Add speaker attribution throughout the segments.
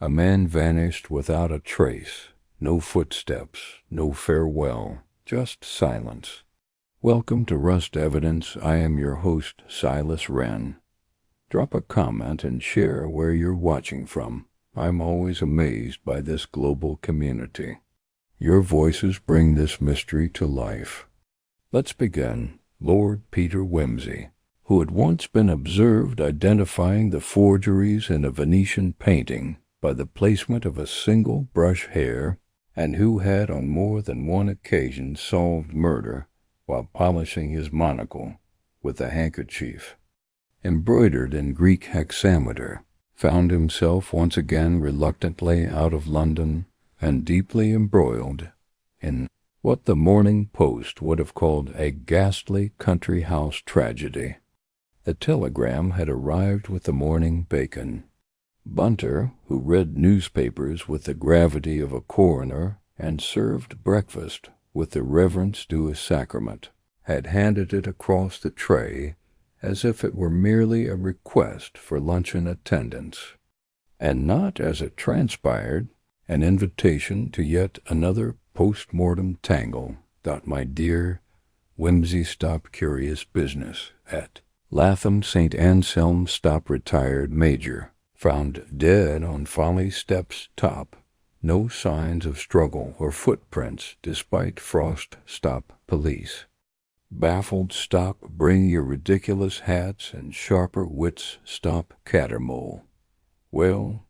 Speaker 1: A man vanished without a trace. No footsteps, no farewell, just silence. Welcome to Rust Evidence. I am your host, Silas Wren. Drop a comment and share where you're watching from. I'm always amazed by this global community. Your voices bring this mystery to life. Let's begin. Lord Peter Wimsey, who had once been observed identifying the forgeries in a Venetian painting by the placement of a single brush hair, and who had on more than one occasion solved murder while polishing his monocle with a handkerchief embroidered in Greek hexameter, found himself once again reluctantly out of London and deeply embroiled in what the Morning Post would have called a ghastly country house tragedy. The telegram had arrived with the morning bacon. Bunter, who read newspapers with the gravity of a coroner and served breakfast with the reverence due a sacrament, had handed it across the tray as if it were merely a request for luncheon attendance, and not, as it transpired, an invitation to yet another post-mortem tangle. My dear Wimsey, stop curious business at Latham St. Anselm. Retired Major, found dead on Folly Steps top. No signs of struggle or footprints despite frost. Police. Baffled. Bring your ridiculous hats and sharper wits. Cattermole. Well,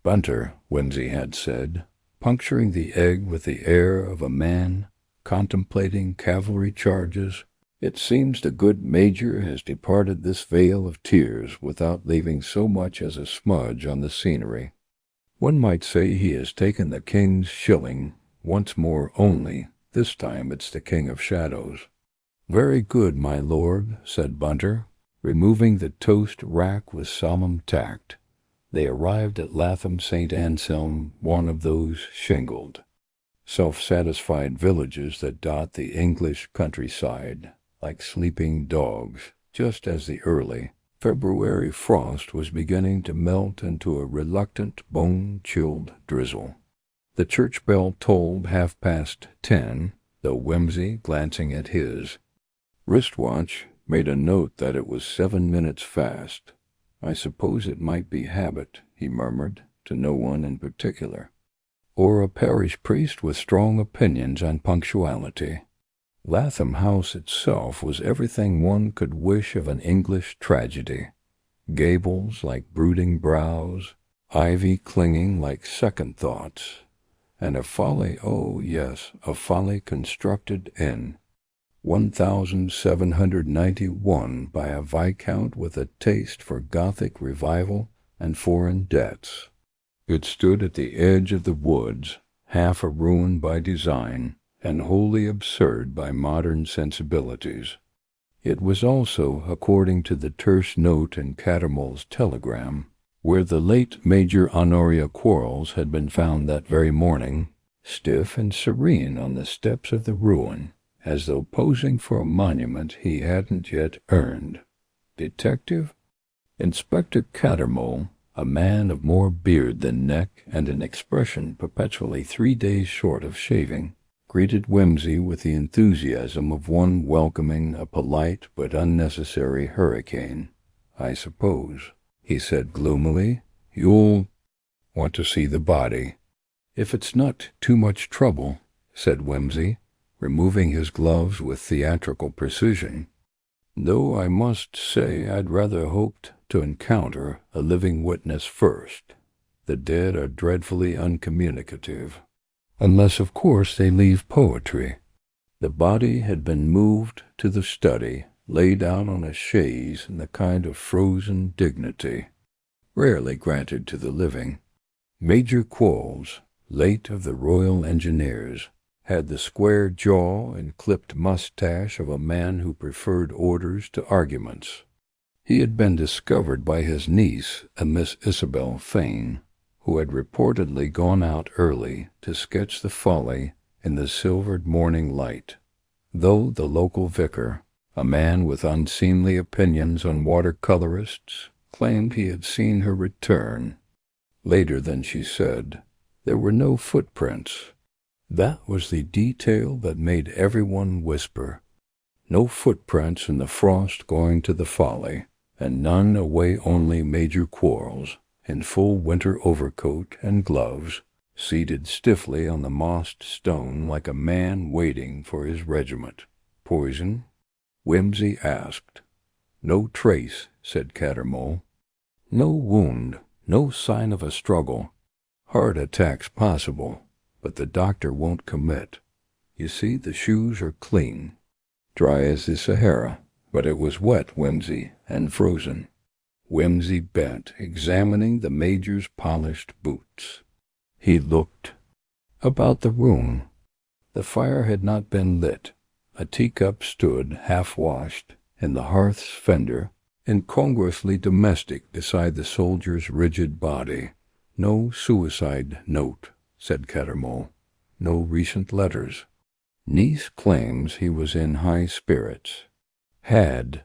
Speaker 1: Bunter, Wimsey had said, puncturing the egg with the air of a man contemplating cavalry charges, it seems the good Major has departed this vale of tears without leaving so much as a smudge on the scenery. One might say he has taken the king's shilling once more, only this time it's the King of Shadows. Very good, my lord, said Bunter, removing the toast rack with solemn tact. They arrived at Latham St. Anselm, one of those shingled, self-satisfied villages that dot the English countryside like sleeping dogs, just as the early February frost was beginning to melt into a reluctant, bone-chilled drizzle. The church bell tolled 10:30, though Wimsey, glancing at his wristwatch, made a note that it was 7 minutes fast. I suppose it might be habit, he murmured, to no one in particular, or a parish priest with strong opinions on punctuality. Latham House itself was everything one could wish of an English tragedy. Gables like brooding brows, ivy clinging like second thoughts, and a folly, oh yes, a folly constructed in 1791 by a viscount with a taste for Gothic revival and foreign debts. It stood at the edge of the woods, half a ruin by design, and wholly absurd by modern sensibilities. It was also, according to the terse note in Cattermole's telegram, where the late Major Honoria Quarles had been found that very morning, stiff and serene on the steps of the ruin, as though posing for a monument he hadn't yet earned. Detective? Inspector Cattermole, a man of more beard than neck and an expression perpetually 3 days short of shaving, greeted Wimsey with the enthusiasm of one welcoming a polite but unnecessary hurricane. I suppose, he said gloomily, you'll want to see the body. If it's not too much trouble, said Wimsey, removing his gloves with theatrical precision, though I must say I'd rather hoped to encounter a living witness first. The dead are dreadfully uncommunicative, unless, of course, they leave poetry. The body had been moved to the study, laid out on a chaise in the kind of frozen dignity rarely granted to the living. Major Quarles, late of the Royal Engineers, had the square jaw and clipped mustache of a man who preferred orders to arguments. He had been discovered by his niece, a Miss Isabel Fane, who had reportedly gone out early to sketch the folly in the silvered morning light, though the local vicar, a man with unseemly opinions on watercolorists, claimed he had seen her return. Later than she said, there were no footprints. That was the detail that made everyone whisper. No footprints in the frost going to the Folly, and none away only Major Quarles, in full winter overcoat and gloves, seated stiffly on the mossed stone like a man waiting for his regiment. Poison? Whimsy asked. No trace, said Cattermole. No wound, no sign of a struggle. Heart attack's possible, but the doctor won't commit. You see, the shoes are clean. Dry as the Sahara, but it was wet, Whimsy, and frozen. Whimsy bent, examining the Major's polished boots. He looked about the room. The fire had not been lit. A teacup stood, half-washed, in the hearth's fender, incongruously domestic beside the soldier's rigid body. No suicide note, said Cattermole. No recent letters. Niece claims he was in high spirits. Had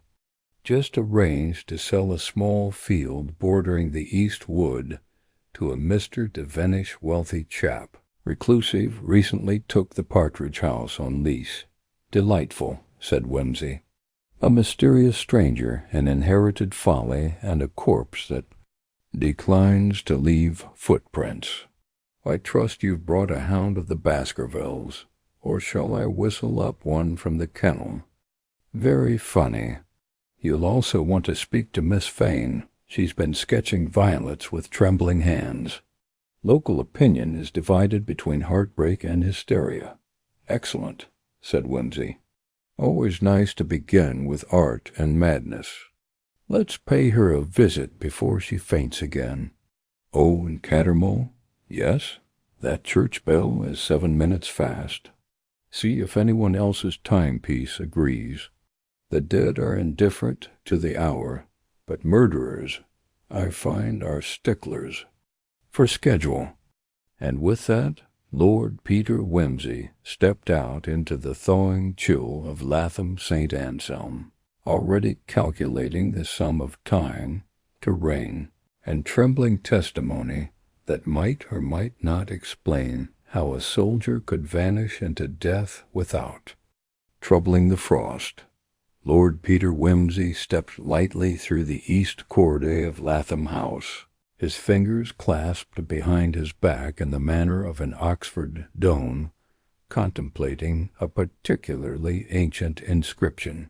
Speaker 1: just arranged to sell a small field bordering the East Wood to a Mr. Devenish wealthy chap. Reclusive recently took the Partridge House on lease. Delightful, said Whimsy. A mysterious stranger, an inherited folly, and a corpse that declines to leave footprints. I trust you've brought a hound of the Baskervilles, or shall I whistle up one from the kennel? Very funny. You'll also want to speak to Miss Fane. She's been sketching violets with trembling hands. Local opinion is divided between heartbreak and hysteria. Excellent, said Whimsy. Always nice to begin with art and madness. Let's pay her a visit before she faints again. Oh, and Cattermole? Yes, that church bell is 7 minutes fast. See if anyone else's timepiece agrees. The dead are indifferent to the hour, but murderers, I find, are sticklers for schedule. And with that, Lord Peter Whimsy stepped out into the thawing chill of Latham St. Anselm, already calculating the sum of time, terrain, and trembling testimony that might or might not explain how a soldier could vanish into death without troubling the frost. Lord Peter Whimsy stepped lightly through the east corridor of Latham House, his fingers clasped behind his back in the manner of an Oxford Doan, contemplating a particularly ancient inscription.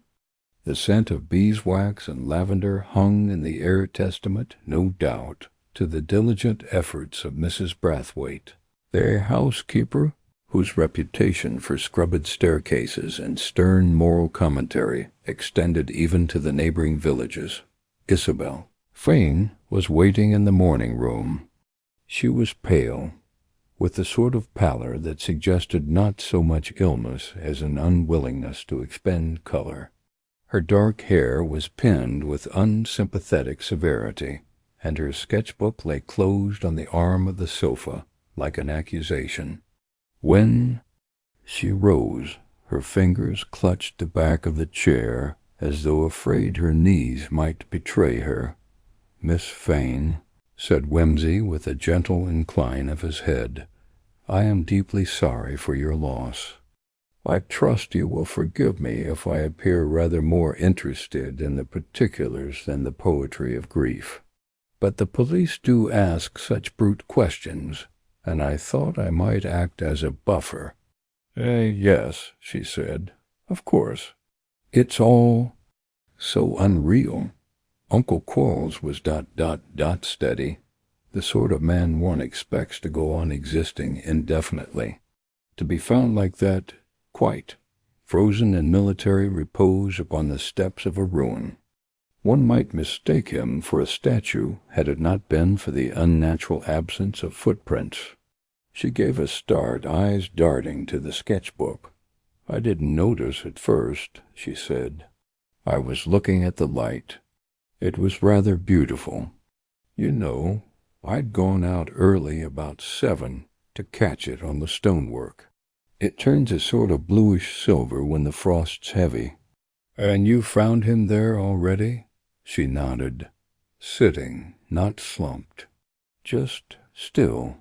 Speaker 1: The scent of beeswax and lavender hung in the air testament, no doubt, to the diligent efforts of Mrs. Brathwaite, their housekeeper, whose reputation for scrubbed staircases and stern moral commentary extended even to the neighboring villages. Isabel Fane was waiting in the morning-room. She was pale, with the sort of pallor that suggested not so much illness as an unwillingness to expend color. Her dark hair was pinned with unsympathetic severity, and her sketchbook lay closed on the arm of the sofa like an accusation. When she rose, her fingers clutched the back of the chair as though afraid her knees might betray her. Miss Fane, said Whimsy with a gentle incline of his head, I am deeply sorry for your loss. I trust you will forgive me if I appear rather more interested in the particulars than the poetry of grief. But the police do ask such brute questions, and I thought I might act as a buffer. Yes, she said, of course. It's all so unreal. Uncle Quarles was ... steady, the sort of man one expects to go on existing indefinitely. To be found like that, quite, frozen in military repose upon the steps of a ruin. One might mistake him for a statue had it not been for the unnatural absence of footprints. She gave a start, eyes darting to the sketchbook. I didn't notice at first, she said. I was looking at the light. It was rather beautiful. You know, I'd gone out early about 7 to catch it on the stonework. It turns a sort of bluish silver when the frost's heavy. And you found him there already? She nodded. Sitting, not slumped. Just Still,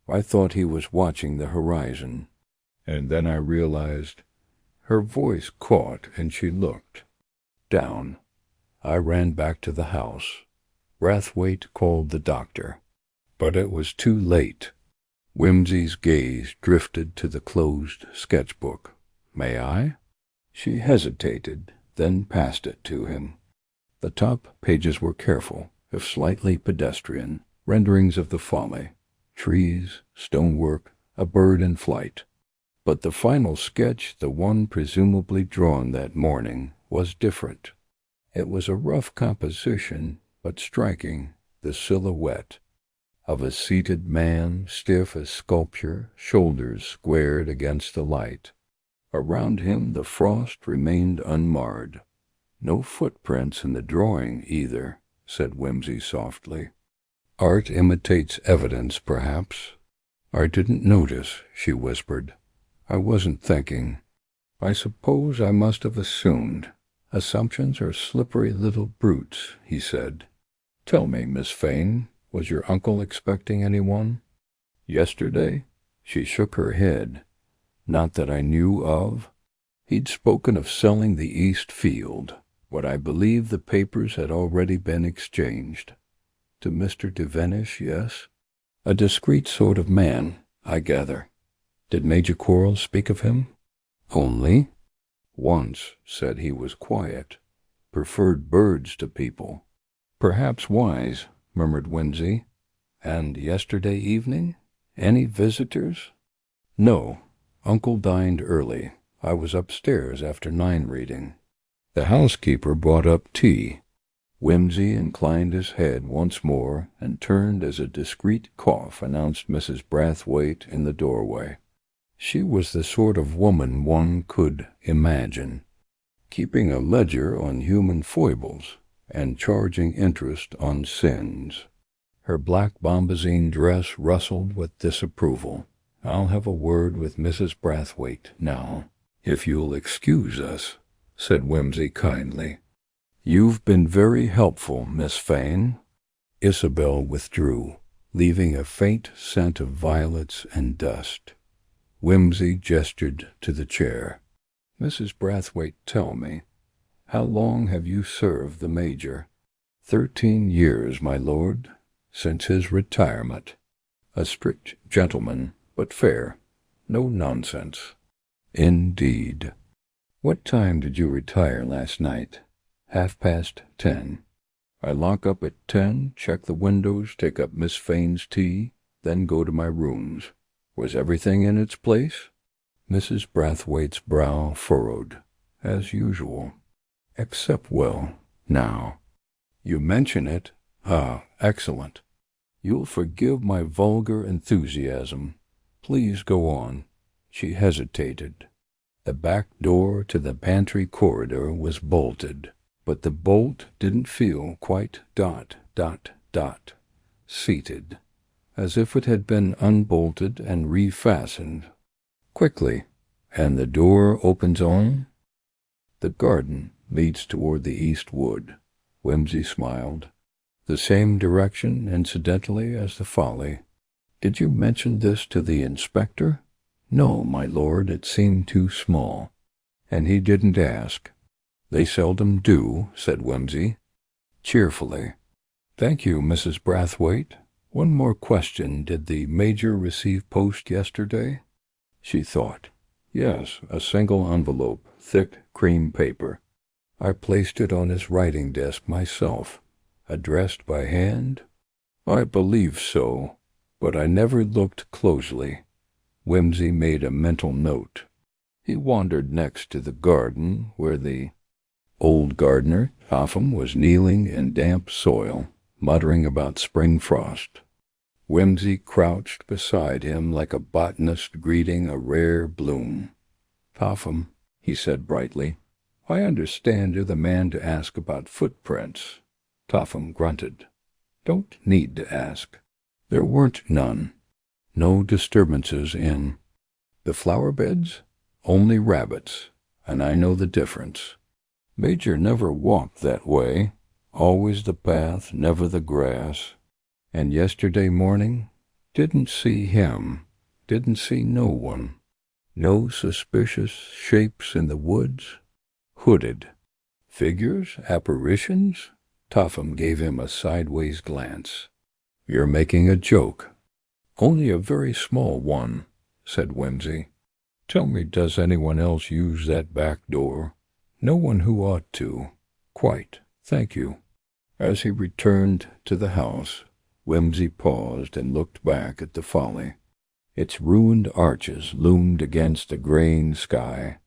Speaker 1: I thought he was watching the horizon, and then I realized. Her voice caught, and she looked down. I ran back to the house. Brathwaite called the doctor, but it was too late. Whimsy's gaze drifted to the closed sketchbook. "May I?" She hesitated, then passed it to him. The top pages were careful, if slightly pedestrian, renderings of the folly, trees, stonework, a bird in flight. But the final sketch, the one presumably drawn that morning, was different. It was a rough composition, but striking, the silhouette of a seated man, stiff as sculpture, shoulders squared against the light. Around him the frost remained unmarred. "No footprints in the drawing, either," said Whimsy softly. "Art imitates evidence, perhaps." "I didn't notice," she whispered. "I wasn't thinking. I suppose I must have assumed. Assumptions are slippery little brutes," he said. "Tell me, Miss Fane, was your uncle expecting anyone?" "Yesterday?" She shook her head. "Not that I knew of. He'd spoken of selling the East Field, but I believe the papers had already been exchanged. To Mr. de Venish, yes? A discreet sort of man, I gather. Did Major Quarles speak of him?" "Only once said he was quiet, preferred birds to people." "Perhaps wise," murmured Whimsy. "And yesterday evening? Any visitors?" "No. Uncle dined early. I was upstairs after 9 reading. The housekeeper brought up tea." Whimsy inclined his head once more and turned as a discreet cough announced Mrs. Brathwaite in the doorway. She was the sort of woman one could imagine, keeping a ledger on human foibles and charging interest on sins. Her black bombazine dress rustled with disapproval. "I'll have a word with Mrs. Brathwaite now, if you'll excuse us," said Whimsy kindly. "You've been very helpful, Miss Fane." Isabel withdrew, leaving a faint scent of violets and dust. Whimsy gestured to the chair. "Mrs. Brathwaite, tell me, how long have you served the Major?" 13 years, my lord, since his retirement. A strict gentleman, but fair. No nonsense." "Indeed. What time did you retire last night?" 10:30. "I lock up at 10, check the windows, take up Miss Fane's tea, then go to my rooms. Was everything in its place?" Mrs. Brathwaite's brow furrowed, as usual. "Except, well, now. You mention it. Ah, excellent. You'll forgive my vulgar enthusiasm. Please go on." She hesitated. The back door to the pantry corridor was bolted, but the bolt didn't feel quite ... seated, as if it had been unbolted and refastened. "Quickly, and the door opens on?" "The garden leads toward the east wood," Whimsy smiled. "The same direction, incidentally, as the folly. Did you mention this to the inspector?" "No, my lord, it seemed too small." "And he didn't ask?" "They seldom do," said Whimsy, cheerfully. "Thank you, Mrs. Brathwaite. One more question. Did the Major receive post yesterday?" She thought. "Yes, a single envelope, thick cream paper. I placed it on his writing desk myself. Addressed by hand?" "I believe so, but I never looked closely." Whimsy made a mental note. He wandered next to the garden, where the old gardener, Topham, was kneeling in damp soil, muttering about spring frost. Whimsy crouched beside him like a botanist greeting a rare bloom. "Topham," he said brightly, "I understand you're the man to ask about footprints." Topham grunted. "Don't need to ask. There weren't none. No disturbances in the flower beds? Only rabbits, and I know the difference. Major never walked that way. Always the path, never the grass. And yesterday morning, Didn't see him. Didn't see no one. No suspicious shapes in the woods. Hooded. Figures? Apparitions? Topham gave him a sideways glance. You're making a joke. Only a very small one, said Whimsy. Tell me, does anyone else use that back door? No one who ought to. Quite, thank you. As he returned to the house, Whimsy paused and looked back at the folly. Its ruined arches loomed against a graying sky.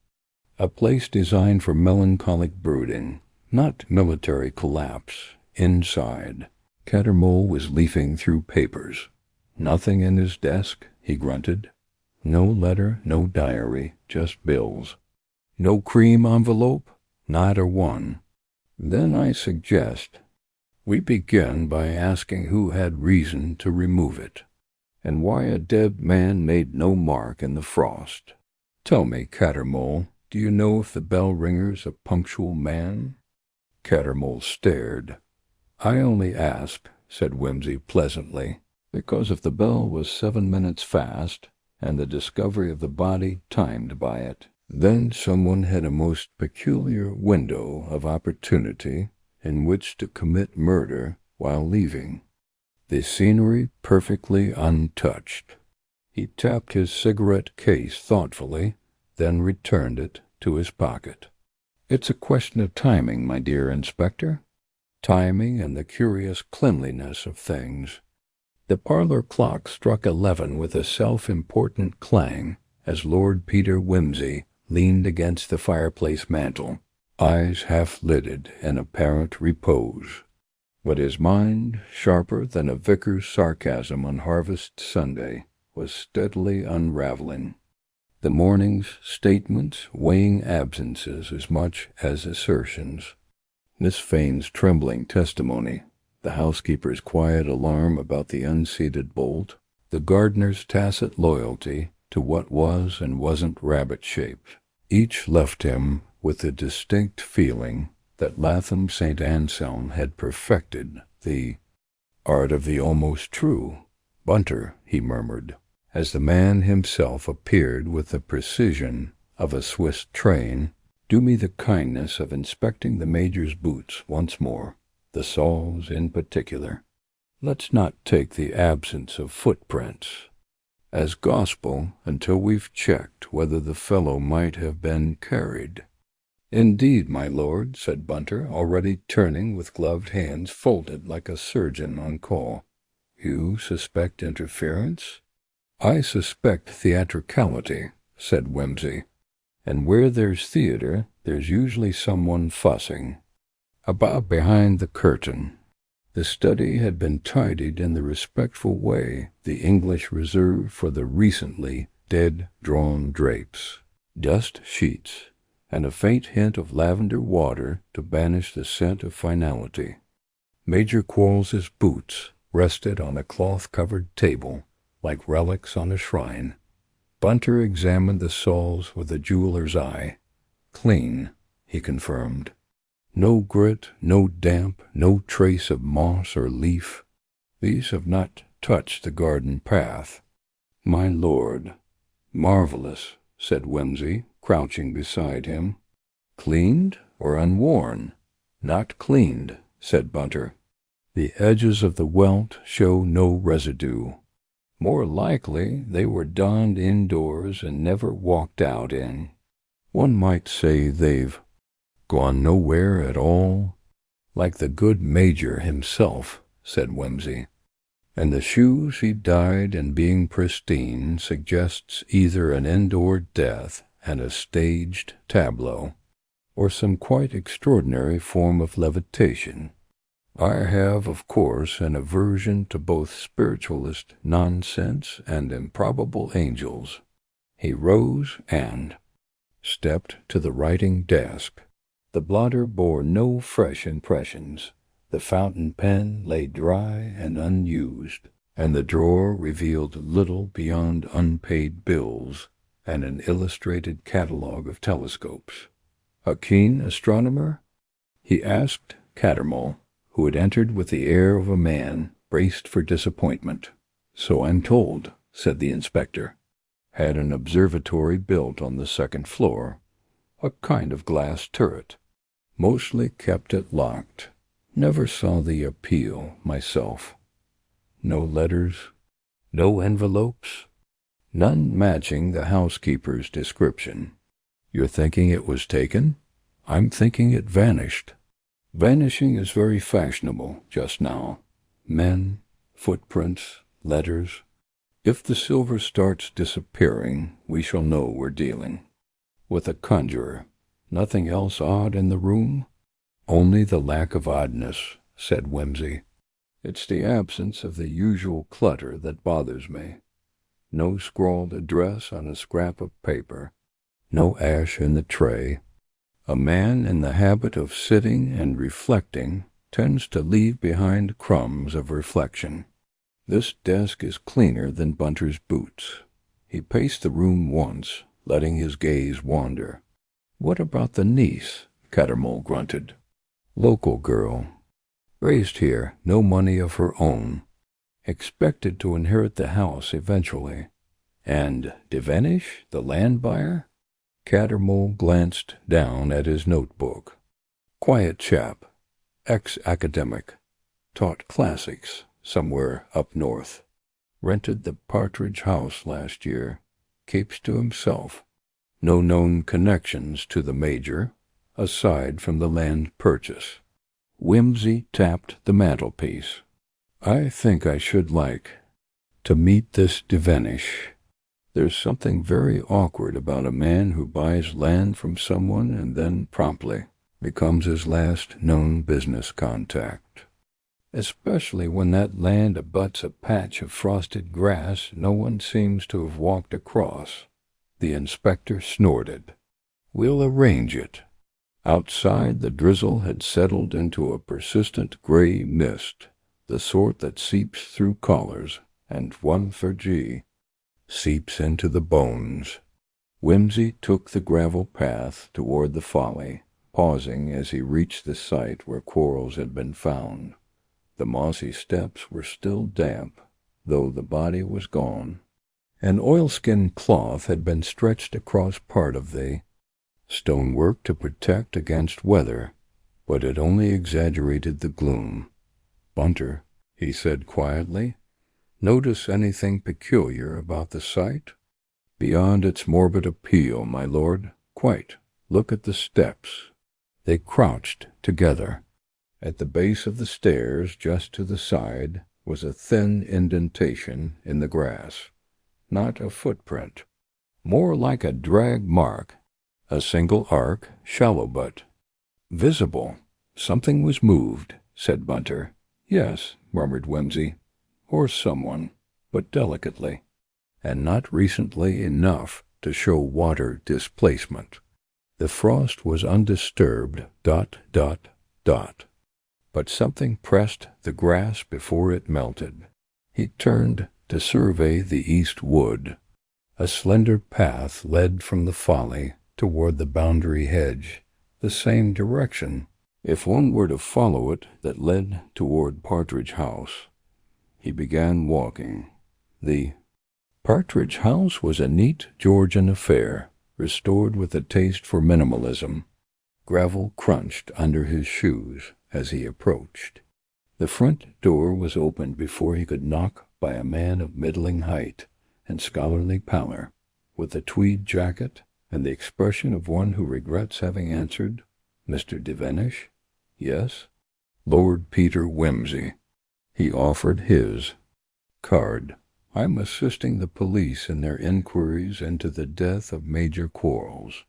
Speaker 1: A place designed for melancholic brooding, not military collapse. Inside, Cattermole was leafing through papers. Nothing in his desk, he grunted. No letter, no diary, just bills. No cream envelope? Neither one. Then I suggest we begin by asking who had reason to remove it, and why a dead man made no mark in the frost. Tell me, Cattermole, do you know if the bell-ringer's a punctual man? Cattermole stared. I only ask, said Whimsy pleasantly, because if the bell was 7 minutes fast, and the discovery of the body timed by it, then someone had a most peculiar window of opportunity in which to commit murder while leaving. The scenery perfectly untouched. He tapped his cigarette case thoughtfully, then returned it to his pocket. It's a question of timing, my dear Inspector. Timing and the curious cleanliness of things. The parlor clock struck 11 with a self-important clang as Lord Peter Whimsy leaned against the fireplace mantel, eyes half-lidded in apparent repose. But his mind, sharper than a vicar's sarcasm on Harvest Sunday, was steadily unraveling. The morning's statements weighing absences as much as assertions. Miss Fane's trembling testimony, the housekeeper's quiet alarm about the unseated bolt, the gardener's tacit loyalty to what was and wasn't rabbit-shaped, each left him with the distinct feeling that Latham St. Anselm had perfected the art of the almost true. Bunter, he murmured, as the man himself appeared with the precision of a Swiss train, do me the kindness of inspecting the Major's boots once more, the soles in particular. Let's not take the absence of footprints as gospel until we've checked whether the fellow might have been carried. Indeed, my lord, said Bunter, already turning with gloved hands folded like a surgeon on call. You suspect interference? I suspect theatricality, said Whimsy. And where there's theater, there's usually someone fussing. About behind the curtain. The study had been tidied in the respectful way the English reserve for the recently dead-drawn drapes. Dust sheets, and a faint hint of lavender water to banish the scent of finality. Major Quarles's boots rested on a cloth-covered table, like relics on a shrine. Bunter examined the soles with a jeweler's eye. Clean, he confirmed. No grit, no damp, no trace of moss or leaf. These have not touched the garden path. My lord. Marvelous, said Whimsy, crouching beside him. Cleaned or unworn? Not cleaned, said Bunter. The edges of the welt show no residue. More likely they were donned indoors and never walked out in. One might say they've gone nowhere at all. Like the good Major himself, said Whimsy. And the shoes he died in being pristine suggests either an indoor death and a staged tableau, or some quite extraordinary form of levitation. I have, of course, an aversion to both spiritualist nonsense and improbable angels. He rose and stepped to the writing desk. The blotter bore no fresh impressions. The fountain pen lay dry and unused, and the drawer revealed little beyond unpaid bills and an illustrated catalogue of telescopes. A keen astronomer? He asked Cattermole, who had entered with the air of a man braced for disappointment. "So I'm told," said the inspector. "Had an observatory built on the second floor, a kind of glass turret. Mostly kept it locked. Never saw the appeal myself. No letters, no envelopes, none matching the housekeeper's description. You're thinking it was taken? I'm thinking it vanished. Vanishing is very fashionable just now. Men, footprints, letters. If the silver starts disappearing, we shall know we're dealing with a conjurer. Nothing else odd in the room?" "Only the lack of oddness," said Whimsy. "It's the absence of the usual clutter that bothers me. No scrawled address on a scrap of paper. No ash in the tray. A man in the habit of sitting and reflecting tends to leave behind crumbs of reflection. This desk is cleaner than Bunter's boots." He paced the room once, letting his gaze wander. "What about the niece?" Cattermole grunted. "Local girl. Raised here, no money of her own. Expected to inherit the house eventually. And Devenish, the land buyer?" Cattermole glanced down at his notebook. "Quiet chap. Ex-academic. Taught classics somewhere up north. Rented the Partridge House last year. Keeps to himself. No known connections to the major, aside from the land purchase." Whimsy tapped the mantelpiece. "I think I should like to meet this Devenish. There's something very awkward about a man who buys land from someone and then promptly becomes his last known business contact. Especially when that land abuts a patch of frosted grass no one seems to have walked across." The inspector snorted. "We'll arrange it." Outside, the drizzle had settled into a persistent gray mist, the sort that seeps through collars, and one for G, seeps into the bones. Whimsy took the gravel path toward the folly, pausing as he reached the site where Quarles had been found. The mossy steps were still damp, though the body was gone. An oilskin cloth had been stretched across part of the stonework to protect against weather, but it only exaggerated the gloom. "Bunter," he said quietly, "notice anything peculiar about the site?" "Beyond its morbid appeal, my lord. Quite. Look at the steps." They crouched together. At the base of the stairs, just to the side, was a thin indentation in the grass. Not a footprint. More like a drag mark. A single arc, shallow but visible. "Something was moved," said Bunter. "Yes," murmured Whimsy. "Or someone, but delicately. And not recently enough to show water displacement. The frost was undisturbed, ... But something pressed the grass before it melted." He turned to survey the east wood. A slender path led from the folly toward the boundary hedge, the same direction, if one were to follow it, that led toward Partridge House. He began walking. The Partridge House was a neat Georgian affair, restored with a taste for minimalism. Gravel crunched under his shoes as he approached. The front door was opened before he could knock by a man of middling height and scholarly pallor, with a tweed jacket and the expression of one who regrets having answered, "Mr. Devenish?" "Yes." "Lord Peter Whimsy." He offered his card. "I'm assisting the police in their inquiries into the death of Major Quarles.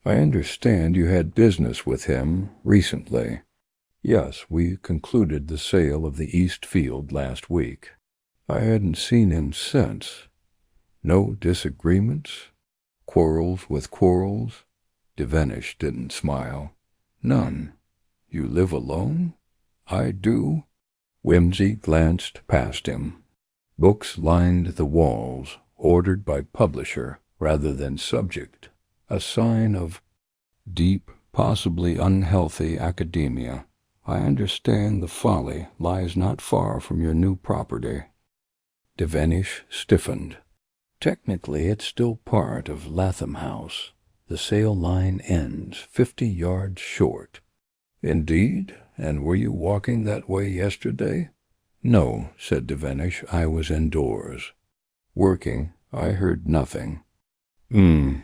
Speaker 1: I understand you had business with him recently." "Yes, we concluded the sale of the East Field last week. I hadn't seen him since." "No disagreements? Quarrels with Quarles?" Devenish didn't smile. "None." "You live alone?" "I do." Whimsy glanced past him. Books lined the walls, ordered by publisher rather than subject, a sign of deep, possibly unhealthy academia. "I understand the folly lies not far from your new property." Devenish stiffened. Technically, it's still part of Latham House. The sail line ends 50 yards short. Indeed? And were you walking that way yesterday? No, said Devenish. I was indoors. Working. I heard nothing. One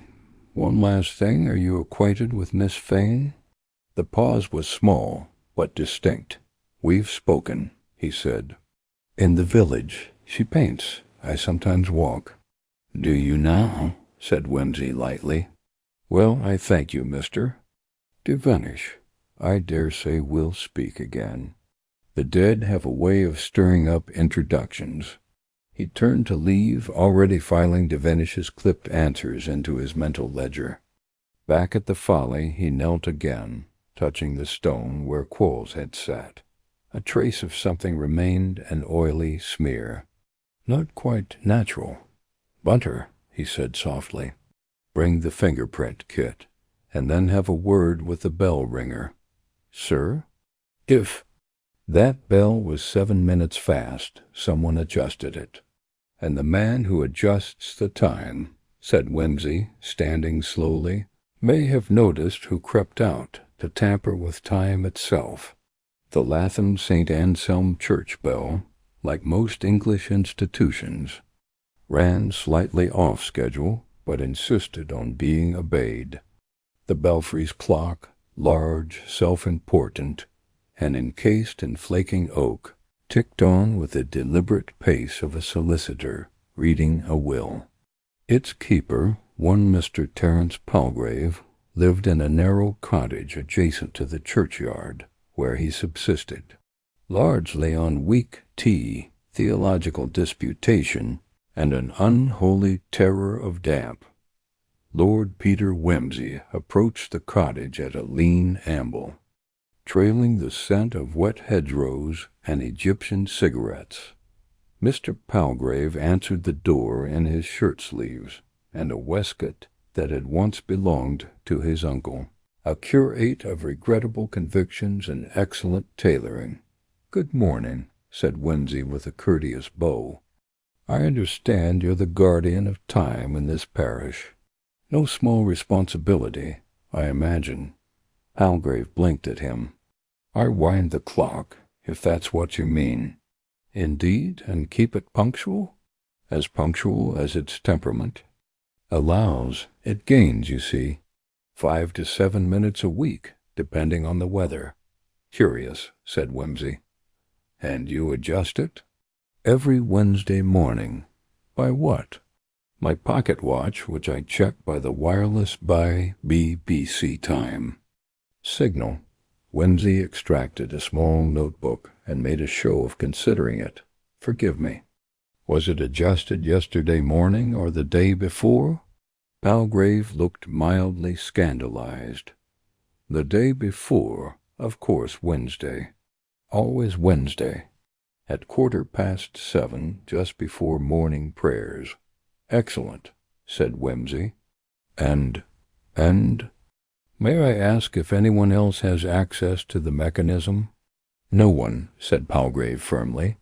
Speaker 1: last thing. Are you acquainted with Miss Fane? The pause was small, but distinct. We've spoken, he said. In the village. She paints. I sometimes walk. Do you now? Said Whimsy lightly. Well, I thank you, mister. Devenish, I dare say we'll speak again. The dead have a way of stirring up introductions. He turned to leave, already filing Devenish's clipped answers into his mental ledger. Back at the Folly, he knelt again, touching the stone where Quarles had sat. A trace of something remained, an oily smear. Not quite natural. Bunter, he said softly, bring the fingerprint kit, and then have a word with the bell ringer. Sir? If that bell was 7 minutes fast, someone adjusted it. And the man who adjusts the time, said Whimsy, standing slowly, may have noticed who crept out to tamper with time itself. The Latham St. Anselm church bell, like most English institutions, ran slightly off schedule, but insisted on being obeyed. The belfry's clock, large, self-important, and encased in flaking oak, ticked on with the deliberate pace of a solicitor reading a will. Its keeper, one Mr. Terence Palgrave, lived in a narrow cottage adjacent to the churchyard, where he subsisted, largely on weak tea, theological disputation, and an unholy terror of damp. Lord Peter Whimsy approached the cottage at a lean amble, trailing the scent of wet hedgerows and Egyptian cigarettes. Mr. Palgrave answered the door in his shirt-sleeves and a waistcoat that had once belonged to his uncle, a curate of regrettable convictions and excellent tailoring. "Good morning," said Whimsy with a courteous bow. "I understand you're the guardian of time in this parish. No small responsibility, I imagine." Palgrave blinked at him. "I wind the clock, if that's what you mean." "Indeed, and keep it punctual?" "As punctual as its temperament allows. It gains, you see, 5 to 7 minutes a week, depending on the weather." "Curious," said Whimsy. "And you adjust it?" "Every Wednesday morning." "By what?" "My pocket watch, which I check by the wireless by BBC time." "Signal." Whimsy extracted a small notebook and made a show of considering it. "Forgive me. Was it adjusted yesterday morning or the day before?" Palgrave looked mildly scandalized. "The day before, of course, Wednesday. Always Wednesday. At 7:15, just before morning prayers." "Excellent," said Whimsy. And may I ask if anyone else has access to the mechanism?" "No one," said Palgrave firmly.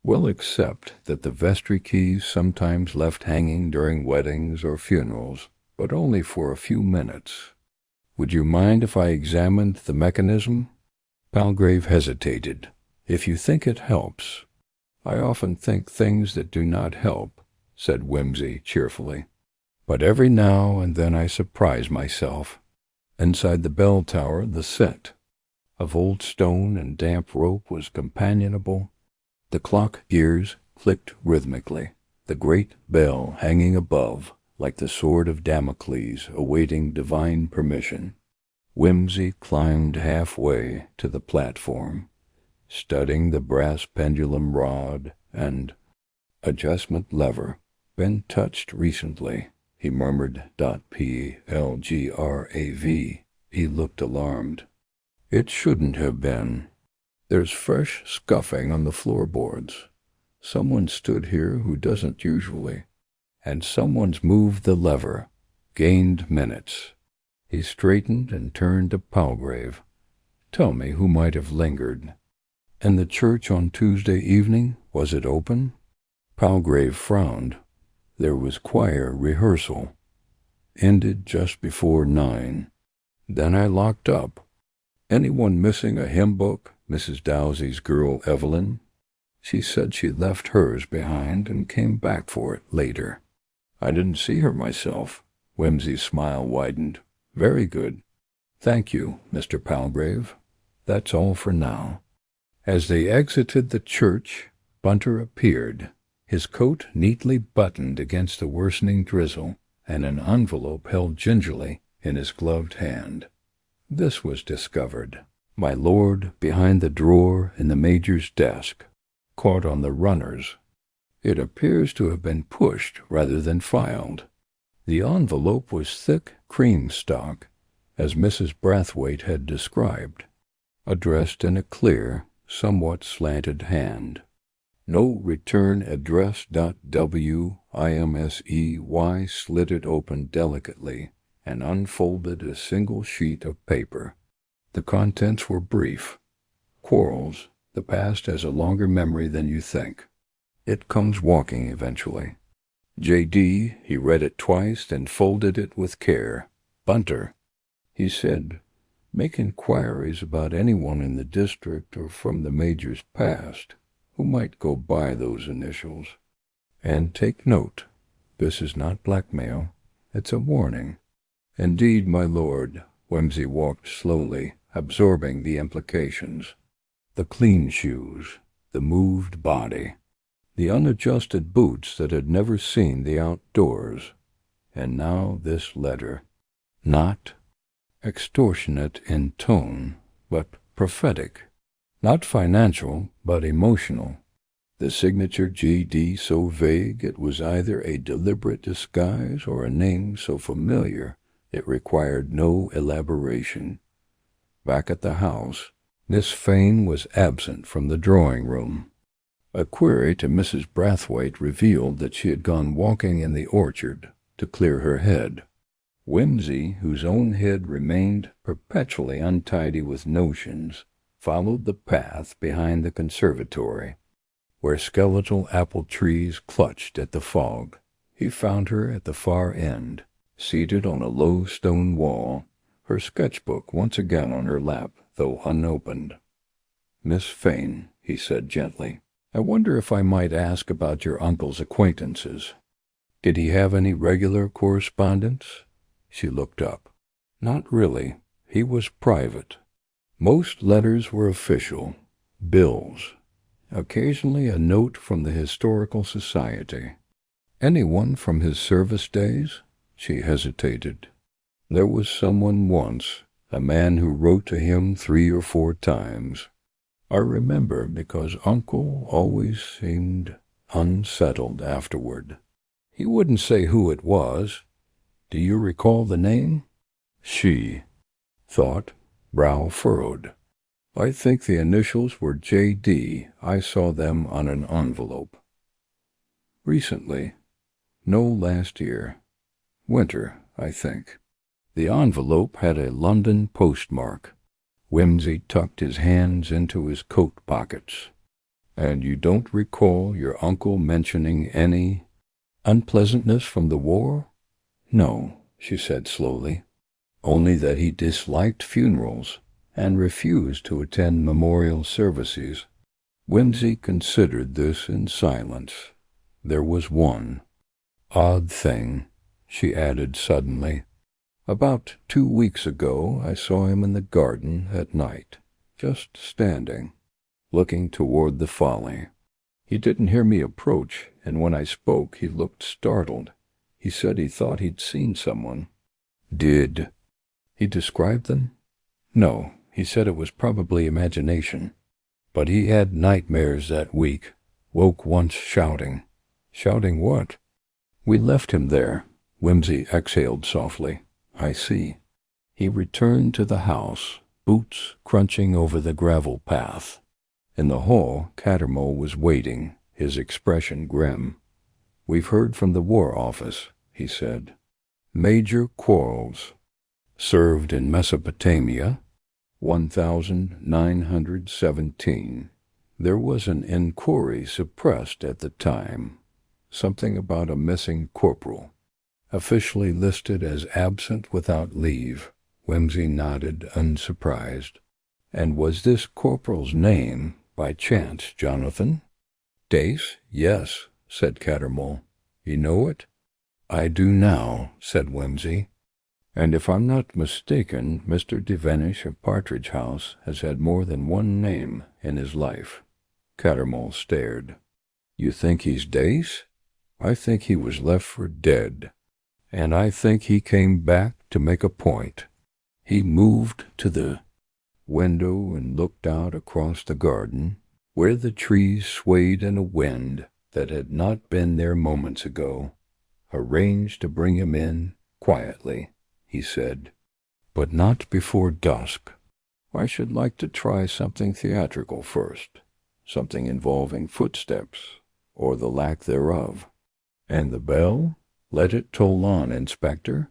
Speaker 1: "Well, except that the vestry key's sometimes left hanging during weddings or funerals, but only for a few minutes. Would you mind if I examined the mechanism?" Palgrave hesitated. "If you think it helps." "I often think things that do not help," said Whimsy cheerfully. "But every now and then I surprise myself." Inside the bell tower, the set of old stone and damp rope was companionable. The clock gears clicked rhythmically, the great bell hanging above like the sword of Damocles awaiting divine permission. Whimsy climbed halfway to the platform, studying the brass pendulum rod and adjustment lever. "Been touched recently," he murmured. "PLGRAV." He looked alarmed. "It shouldn't have been. There's fresh scuffing on the floorboards. Someone stood here who doesn't usually. And someone's moved the lever. Gained minutes." He straightened and turned to Palgrave. "Tell me who might have lingered." "And the church on Tuesday evening, was it open?" Palgrave frowned. There was choir rehearsal. Ended just before 9. Then I locked up. Anyone missing a hymn book? Mrs. Dowsey's girl Evelyn. She said she left hers behind and came back for it later. I didn't see her myself. Whimsy's smile widened. Very good. Thank you, Mr. Palgrave. That's all for now. As they exited the church, Bunter appeared, his coat neatly buttoned against the worsening drizzle, and an envelope held gingerly in his gloved hand. This was discovered. My lord, behind the drawer in the Major's desk, caught on the runners. It appears to have been pushed rather than filed. The envelope was thick cream stock, as Mrs. Brathwaite had described, addressed in a clear, somewhat slanted hand. No return address. WIMSEY slid it open delicately and unfolded a single sheet of paper. The contents were brief. Quarrels, the past has a longer memory than you think. It comes walking eventually. J.D., he read it twice and folded it with care. Bunter, he said, make inquiries about anyone in the district or from the Major's past who might go by those initials. And take note, this is not blackmail. It's a warning. Indeed, my lord. Whimsy walked slowly, absorbing the implications. The clean shoes, the moved body, the unadjusted boots that had never seen the outdoors, and now this letter. Not extortionate in tone, but prophetic. Not financial, but emotional. The signature G.D. so vague it was either a deliberate disguise or a name so familiar it required no elaboration. Back at the house, Miss Fane was absent from the drawing-room. A query to Mrs. Brathwaite revealed that she had gone walking in the orchard to clear her head. Whimsy, whose own head remained perpetually untidy with notions, followed the path behind the conservatory, where skeletal apple trees clutched at the fog. He found her at the far end, seated on a low stone wall, her sketchbook once again on her lap, though unopened. Miss Fane, he said gently, I wonder if I might ask about your uncle's acquaintances. Did he have any regular correspondence? She looked up. Not really. He was private. Most letters were official, bills, occasionally a note from the Historical Society. Anyone from his service days? She hesitated. There was someone once, a man who wrote to him 3 or 4 times. I remember because Uncle always seemed unsettled afterward. He wouldn't say who it was. Do you recall the name? She thought, brow furrowed. I think the initials were J.D. I saw them on an envelope. Recently. No, last year. Winter, I think. The envelope had a London postmark. Whimsy tucked his hands into his coat pockets. And you don't recall your uncle mentioning any unpleasantness from the war? No, she said slowly. Only that he disliked funerals and refused to attend memorial services. Whimsy considered this in silence. There was one odd thing, she added suddenly. About 2 weeks ago I saw him in the garden at night, just standing, looking toward the folly. He didn't hear me approach, and when I spoke he looked startled. He said he thought he'd seen someone. Did he describe them? No, he said it was probably imagination. But he had nightmares that week, woke once shouting. Shouting what? We left him there. Whimsy exhaled softly. I see. He returned to the house, boots crunching over the gravel path. In the hall, Cattermole was waiting, his expression grim. We've heard from the War Office, he said. Major Quarles. Served in Mesopotamia, 1917. There was an inquiry suppressed at the time. Something about a missing corporal. Officially listed as absent without leave. Whimsy nodded, unsurprised. And was this corporal's name, by chance, Jonathan? Dace? Yes, said Cattermole. You know it? I do now, said Whimsy. And if I'm not mistaken, Mr. Devenish of Partridge House has had more than one name in his life. Cattermole stared. You think he's Dace? I think he was left for dead. And I think he came back to make a point. He moved to the window and looked out across the garden, where the trees swayed in a wind that had not been there moments ago. Arranged to bring him in quietly, he said, but not before dusk. I should like to try something theatrical first, something involving footsteps, or the lack thereof. And the bell? Let it toll on, Inspector.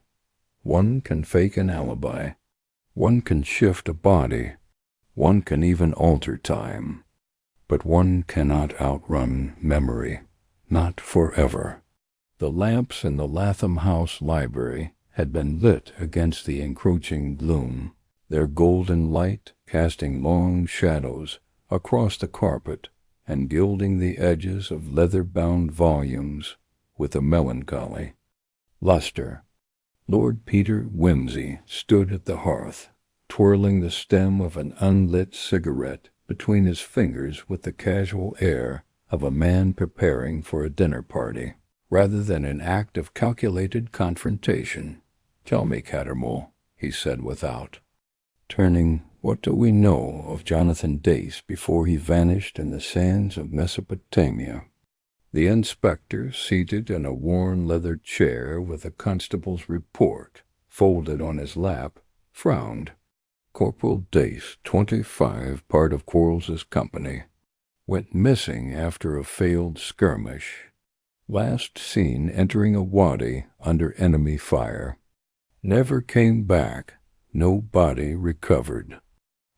Speaker 1: One can fake an alibi. One can shift a body. One can even alter time. But one cannot outrun memory. Not forever. The lamps in the Latham House library had been lit against the encroaching gloom, their golden light casting long shadows across the carpet and gilding the edges of leather-bound volumes with a melancholy luster. Lord Peter Whimsy stood at the hearth, twirling the stem of an unlit cigarette between his fingers with the casual air of a man preparing for a dinner party, rather than an act of calculated confrontation. Tell me, Cattermole, he said without. Turning, what do we know of Jonathan Dace before he vanished in the sands of Mesopotamia? The inspector, seated in a worn leather chair with a constable's report folded on his lap, frowned. Corporal Dace, 25, part of Quarles's company. Went missing after a failed skirmish. Last seen entering a wadi under enemy fire. Never came back. No body recovered.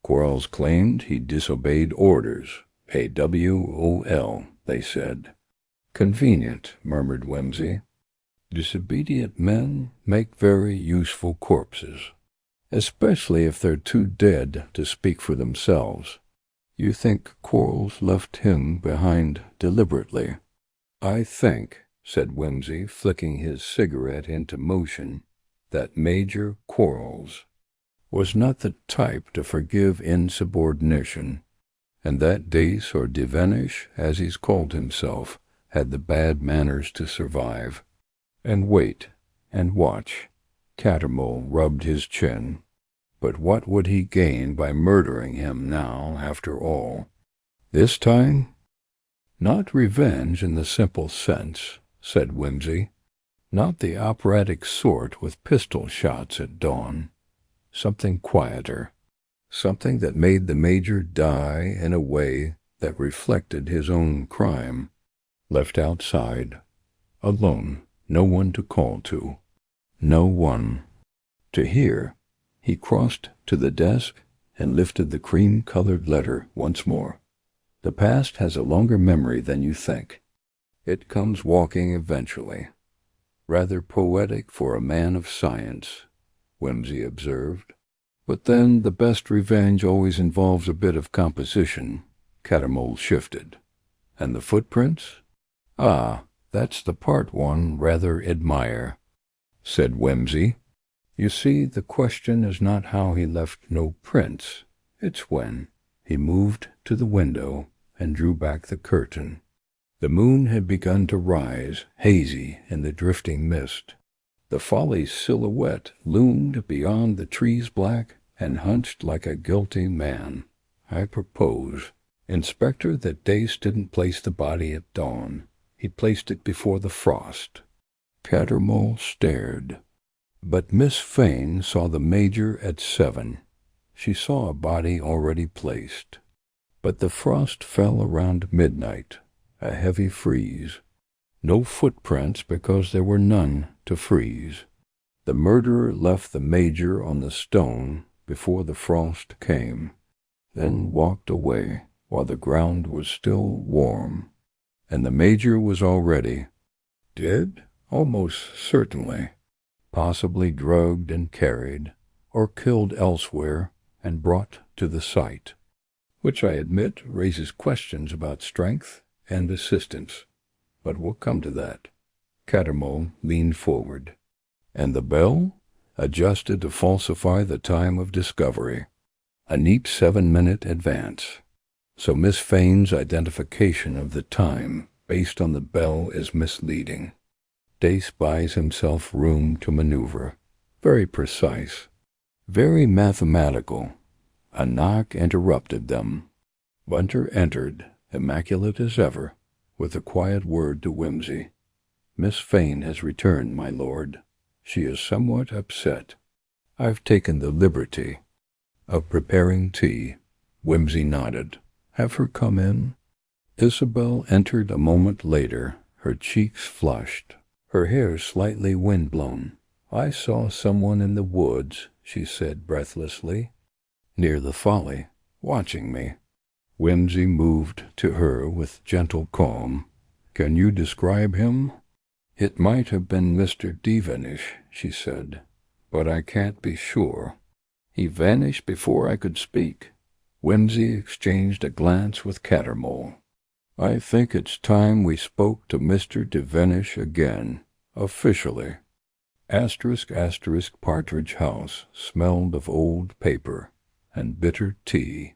Speaker 1: Quarles claimed he disobeyed orders. AWOL, they said. Convenient, murmured Whimsy. Disobedient men make very useful corpses, especially if they're too dead to speak for themselves. You think Quarles left him behind deliberately? I think, said Whimsy, flicking his cigarette into motion, that Major Quarles was not the type to forgive insubordination, and that Dace or Devenish, as he's called himself, had the bad manners to survive. And wait, and watch. Cattermole rubbed his chin. But what would he gain by murdering him now, after all? This time? Not revenge in the simple sense, said Whimsy. Not the operatic sort with pistol shots at dawn. Something quieter. Something that made the Major die in a way that reflected his own crime. Left outside, alone, no one to call to, no one to hear. He crossed to the desk and lifted the cream-colored letter once more. The past has a longer memory than you think. It comes walking eventually. Rather poetic for a man of science, Whimsy observed. But then the best revenge always involves a bit of composition. Cattermole shifted. And the footprints? Ah, that's the part one rather admire, said Whimsy. You see, the question is not how he left no prints. It's when. He moved to the window and drew back the curtain. The moon had begun to rise, hazy in the drifting mist. The Folly's silhouette loomed beyond the trees black and hunched like a guilty man. I propose, Inspector, that Dace didn't place the body at dawn. He placed it before the frost. Cattermole stared. But Miss Fane saw the Major at 7. She saw a body already placed. But the frost fell around midnight, a heavy freeze. No footprints because there were none to freeze. The murderer left the Major on the stone before the frost came, then walked away while the ground was still warm, and the Major was already Dead? Almost certainly. Possibly drugged and carried, or killed elsewhere and brought to the site, which I admit raises questions about strength and assistance. But we'll come to that. Cattermole leaned forward. And the bell? Adjusted to falsify the time of discovery. A neat 7-minute advance. So Miss Fane's identification of the time based on the bell is misleading. Dace buys himself room to maneuver. Very precise. Very mathematical. A knock interrupted them. Bunter entered, immaculate as ever, with a quiet word to Whimsy. Miss Fane has returned, my lord. She is somewhat upset. I've taken the liberty of preparing tea. Whimsy nodded. Have her come in. Isabel entered a moment later, her cheeks flushed, her hair slightly wind-blown. I saw someone in the woods, she said breathlessly, near the folly, watching me. Whimsy moved to her with gentle calm. Can you describe him? It might have been Mr. Devenish, she said, but I can't be sure. He vanished before I could speak. Whimsy exchanged a glance with Cattermole. I think it's time we spoke to Mr. Devenish again, officially. *** Partridge House smelled of old paper and bitter tea.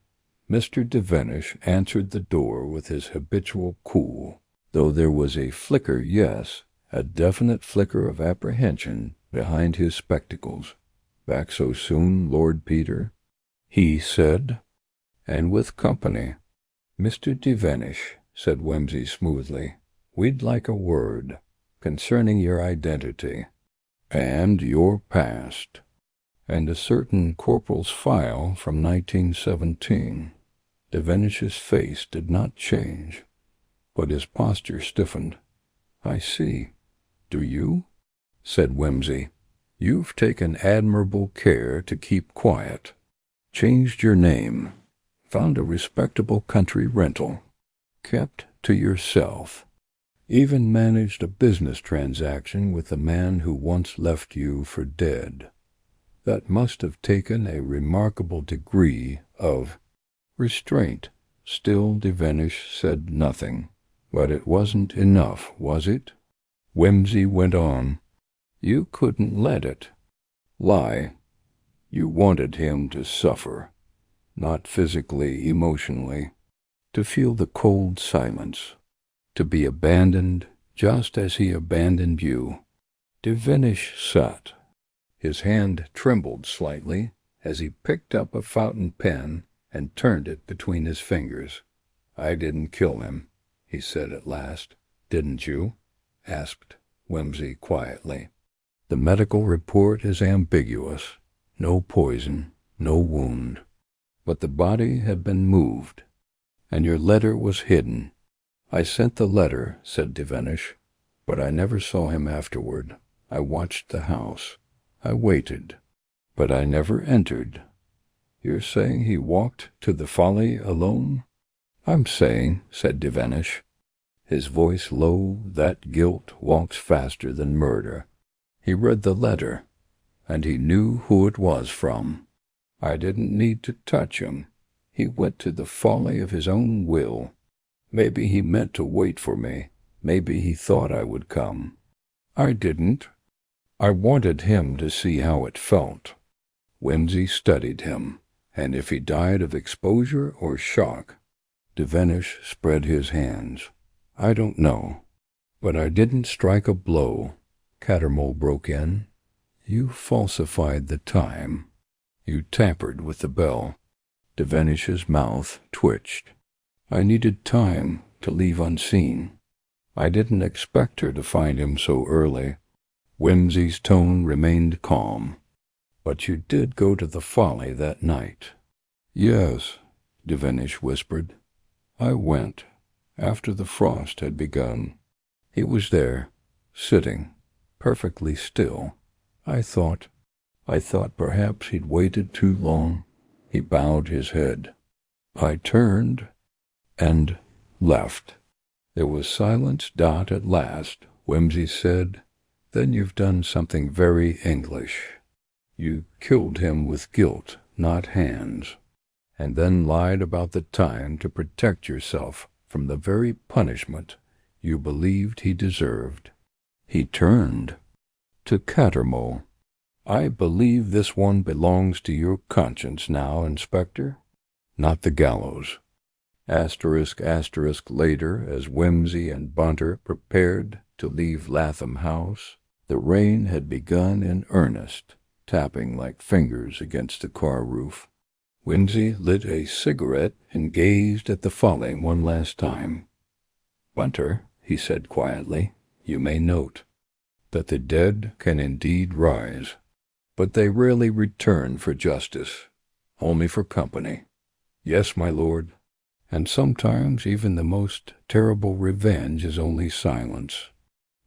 Speaker 1: Mr. Devenish answered the door with his habitual cool, though there was a flicker, yes, a definite flicker of apprehension behind his spectacles. Back so soon, Lord Peter? He said, and with company. Mr. Devenish, said Whimsy smoothly, we'd like a word concerning your identity and your past, and a certain corporal's file from 1917. Devenish's face did not change, but his posture stiffened. I see. Do you? Said Whimsy. You've taken admirable care to keep quiet. Changed your name. Found a respectable country rental. Kept to yourself. Even managed a business transaction with the man who once left you for dead. That must have taken a remarkable degree of restraint. Still Devenish said nothing. But it wasn't enough, was it? Whimsy went on. You couldn't let it lie. You wanted him to suffer, not physically, emotionally, to feel the cold silence, to be abandoned just as he abandoned you. Devenish sat. His hand trembled slightly as he picked up a fountain pen and turned it between his fingers. I didn't kill him, he said at last. Didn't you? Asked Whimsy quietly. The medical report is ambiguous. No poison, no wound. But the body had been moved, and your letter was hidden. I sent the letter, said Devenish, but I never saw him afterward. I watched the house. I waited, but I never entered. You're saying he walked to the folly alone? I'm saying, said Devenish, his voice low, that guilt walks faster than murder. He read the letter, and he knew who it was from. I didn't need to touch him. He went to the folly of his own will. Maybe he meant to wait for me. Maybe he thought I would come. I didn't. I wanted him to see how it felt. Whimsy studied him, and if he died of exposure or shock. Devenish spread his hands. I don't know, but I didn't strike a blow. Cattermole broke in. You falsified the time. You tampered with the bell. Devenish's mouth twitched. I needed time to leave unseen. I didn't expect her to find him so early. Whimsy's tone remained calm. But you did go to the folly that night. Yes, Devenish whispered. I went, after the frost had begun. He was there, sitting, perfectly still. I thought perhaps he'd waited too long. He bowed his head. I turned and left. There was silence. At last, Whimsy said, "Then you've done something very English. You killed him with guilt, not hands, and then lied about the time to protect yourself from the very punishment you believed he deserved." He turned to Cattermole. "I believe this one belongs to your conscience now, Inspector, not the gallows." Asterisk, asterisk, later, as Whimsy and Bunter prepared to leave Latham House, the rain had begun in earnest, tapping like fingers against the car roof. Whimsy lit a cigarette and gazed at the folly one last time. "Bunter," he said quietly, "you may note that the dead can indeed rise, but they rarely return for justice, only for company. Yes, my lord, and sometimes even the most terrible revenge is only silence."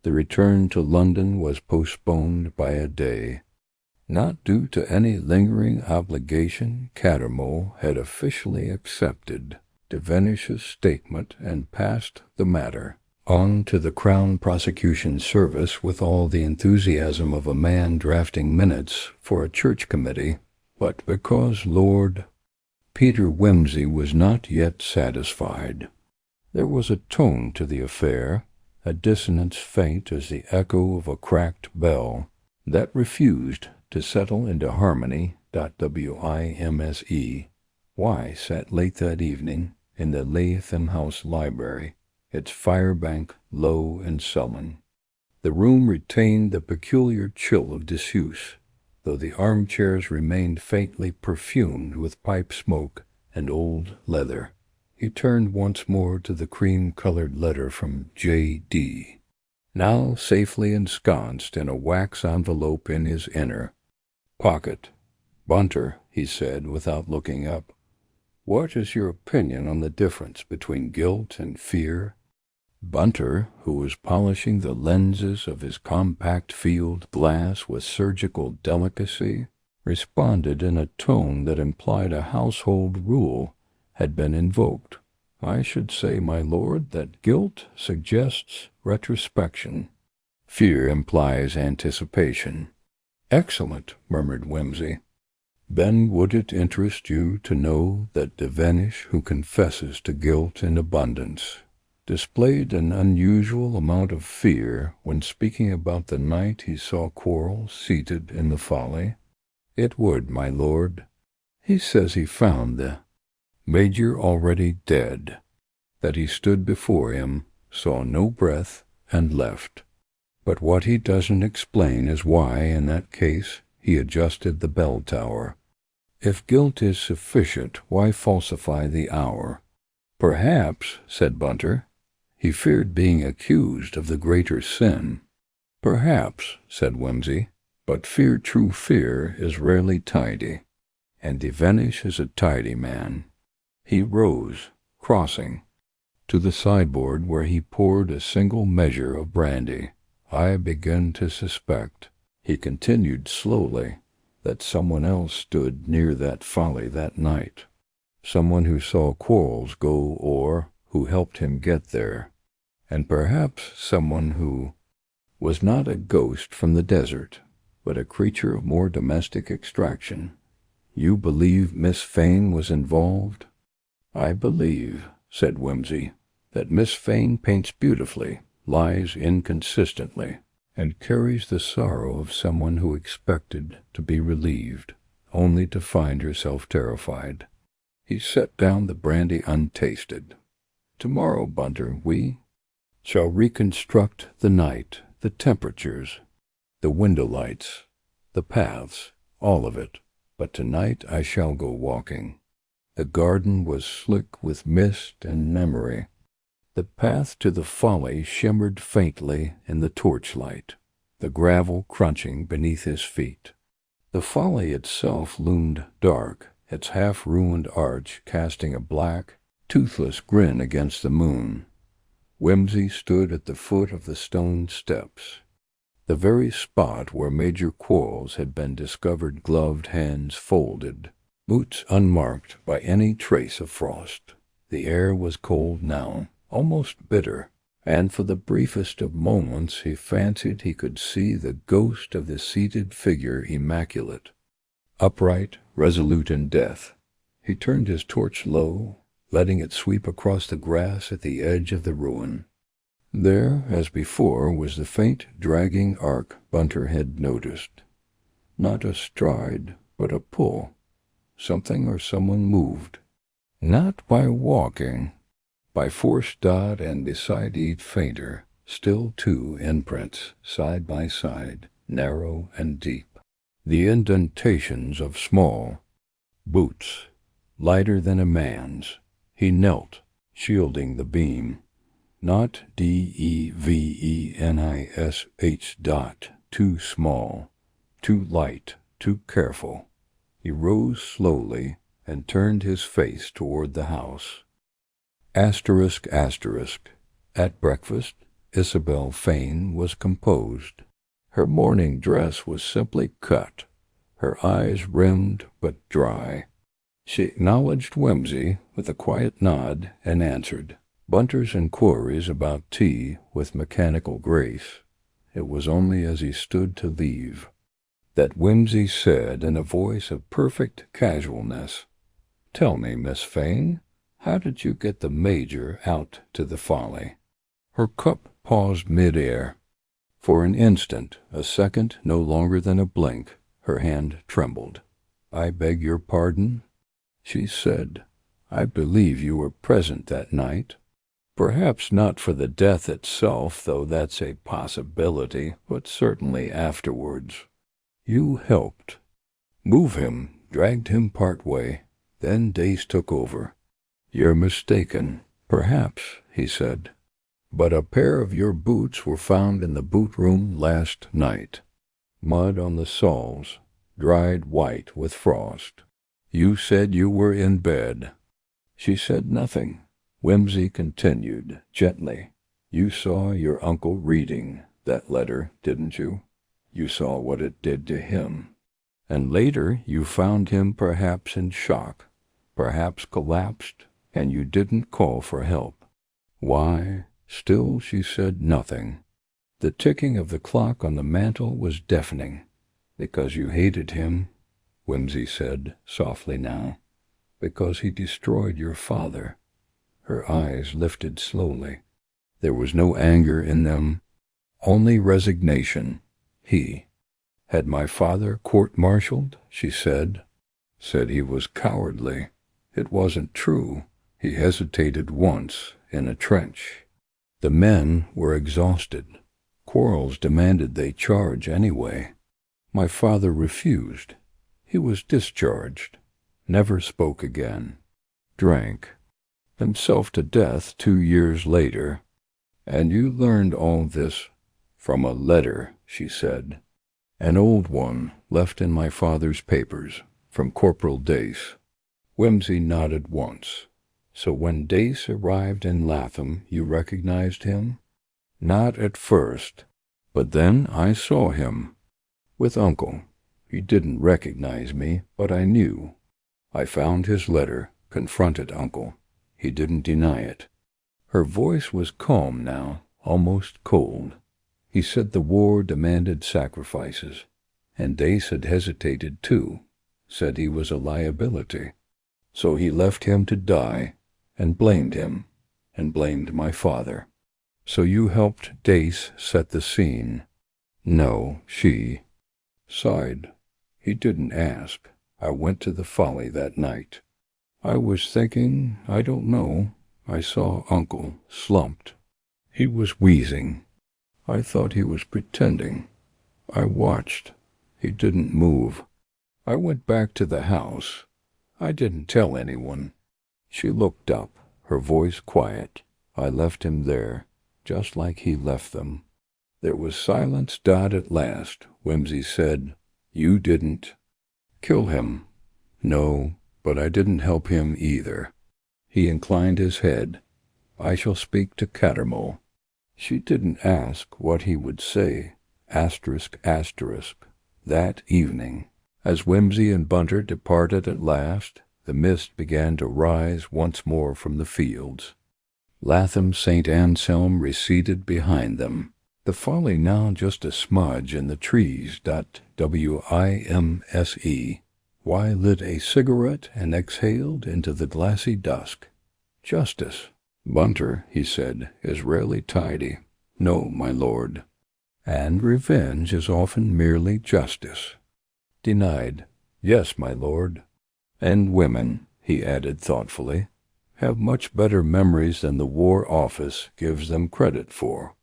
Speaker 1: The return to London was postponed by a day. Not due to any lingering obligation, Cattermole had officially accepted Devenish's statement and passed the matter on to the Crown Prosecution Service with all the enthusiasm of a man drafting minutes for a church committee. But because Lord Peter Whimsy was not yet satisfied, there was a tone to the affair, a dissonance faint as the echo of a cracked bell, that refused to settle into harmony. Wimse. Y sat late that evening in the Latham House library, its firebank low and sullen. The room retained the peculiar chill of disuse, though the armchairs remained faintly perfumed with pipe smoke and old leather. He turned once more to the cream-colored letter from J.D., now safely ensconced in a wax envelope in his inner pocket. "Bunter," he said, without looking up, "what is your opinion on the difference between guilt and fear?" Bunter, who was polishing the lenses of his compact field glass with surgical delicacy, responded in a tone that implied a household rule had been invoked. "I should say, my lord, that guilt suggests retrospection. Fear implies anticipation." "Excellent," murmured Whimsy. "Then would it interest you to know that Devenish, who confesses to guilt in abundance, displayed an unusual amount of fear when speaking about the night he saw Quarles seated in the Folly?" "It would, my lord. He says he found the Major already dead, that he stood before him, saw no breath, and left. But what he doesn't explain is why, in that case, he adjusted the bell tower. If guilt is sufficient, why falsify the hour?" "Perhaps," said Bunter, "he feared being accused of the greater sin." "Perhaps," said Whimsy, "but true fear is rarely tidy, and Devenish is a tidy man." He rose, crossing to the sideboard where he poured a single measure of brandy. "I begin to suspect," he continued slowly, "that someone else stood near that Folly that night. Someone who saw Quarles go or who helped him get there. And perhaps someone who was not a ghost from the desert, but a creature of more domestic extraction. You believe Miss Fane was involved?" "I believe," said Whimsy, "that Miss Fane paints beautifully, lies inconsistently, and carries the sorrow of someone who expected to be relieved, only to find herself terrified." He set down the brandy untasted. "Tomorrow, Bunter, we shall reconstruct the night, the temperatures, the window lights, the paths, all of it. But tonight I shall go walking." The garden was slick with mist and memory. The path to the Folly shimmered faintly in the torchlight, the gravel crunching beneath his feet. The Folly itself loomed dark, its half-ruined arch casting a black, toothless grin against the moon. Whimsy stood at the foot of the stone steps, the very spot where Major Quarles had been discovered, gloved hands folded, boots unmarked by any trace of frost. The air was cold now, almost bitter. and for the briefest of moments he fancied he could see the ghost of the seated figure immaculate, upright, resolute in death. He turned his torch low, letting it sweep across the grass at the edge of the ruin. There, as before, was the faint, dragging arc Bunter had noticed. Not a stride, but a pull. Something or someone moved. Not by walking. By force dot and beside each fainter, still two imprints, side by side, narrow and deep. The indentations of small boots, lighter than a man's. He knelt, shielding the beam. Not DEVENISH dot, too small, too light, too careful. He rose slowly and turned his face toward the house. Asterisk. At breakfast, Isabel Fane was composed. Her morning dress was simply cut, her eyes rimmed but dry. She acknowledged whimsy with a quiet nod and answered Bunter's inquiries about tea with mechanical grace. It was only as he stood to leave that whimsy said in a voice of perfect casualness, "Tell me, Miss Fane, how did you get the Major out to the Folly?" Her cup paused mid-air. For an instant, a second no longer than a blink, her hand trembled. "I beg your pardon?" she said. "I believe you were present that night. Perhaps not for the death itself, though that's a possibility, but certainly afterwards. You helped. Move him, dragged him part way, then Dace took over." "You're mistaken." "Perhaps," he said. "But a pair of your boots were found in the boot room last night. Mud on the soles, dried white with frost. You said you were in bed." She said nothing. Whimsy continued, gently. "You saw your uncle reading that letter, didn't you? You saw what it did to him. And later you found him perhaps in shock, perhaps collapsed, and you didn't call for help. Why?" Still she said nothing. The ticking of the clock on the mantel was deafening. "Because you hated him," Whimsy said, softly now. "Because he destroyed your father." Her eyes lifted slowly. There was no anger in them, only resignation. He had my father court-martialed, she said. Said he was cowardly. It wasn't true. He hesitated once in a trench. The men were exhausted. Quarles demanded they charge anyway. My father refused. He was discharged. Never spoke again. Drank. Himself to death 2 years later. And you learned all this from a letter, she said. An old one left in my father's papers, from Corporal Dace. Whimsy nodded once. So when Dace arrived in Latham, you recognized him? Not at first, but then I saw him. With Uncle. He didn't recognize me, but I knew. I found his letter, confronted Uncle. He didn't deny it. Her voice was calm now, almost cold. He said the war demanded sacrifices, and Dace had hesitated too, said he was a liability. So he left him to die, and blamed him, and blamed my father. So you helped Dace set the scene. No, she sighed. He didn't ask. I went to the Folly that night. I was thinking, I don't know. I saw Uncle slumped. He was wheezing. I thought he was pretending. I watched. He didn't move. I went back to the house. I didn't tell anyone. She looked up, her voice quiet. I left him there, just like he left them. There was silence. At last, Whimsy said, "You didn't kill him." "No, but I didn't help him either." He inclined his head. "I shall speak to Cattermole." She didn't ask what he would say. Asterisk. That evening, as Whimsy and Bunter departed at last, the mist began to rise once more from the fields. Latham St. Anselm receded behind them, the folly now just a smudge in the trees. WIMSE. Y lit a cigarette and exhaled into the glassy dusk. Justice. Bunter, he said, is rarely tidy. No, my lord. And revenge is often merely justice. Denied. Yes, my lord. And women, he added thoughtfully, have much better memories than the War Office gives them credit for.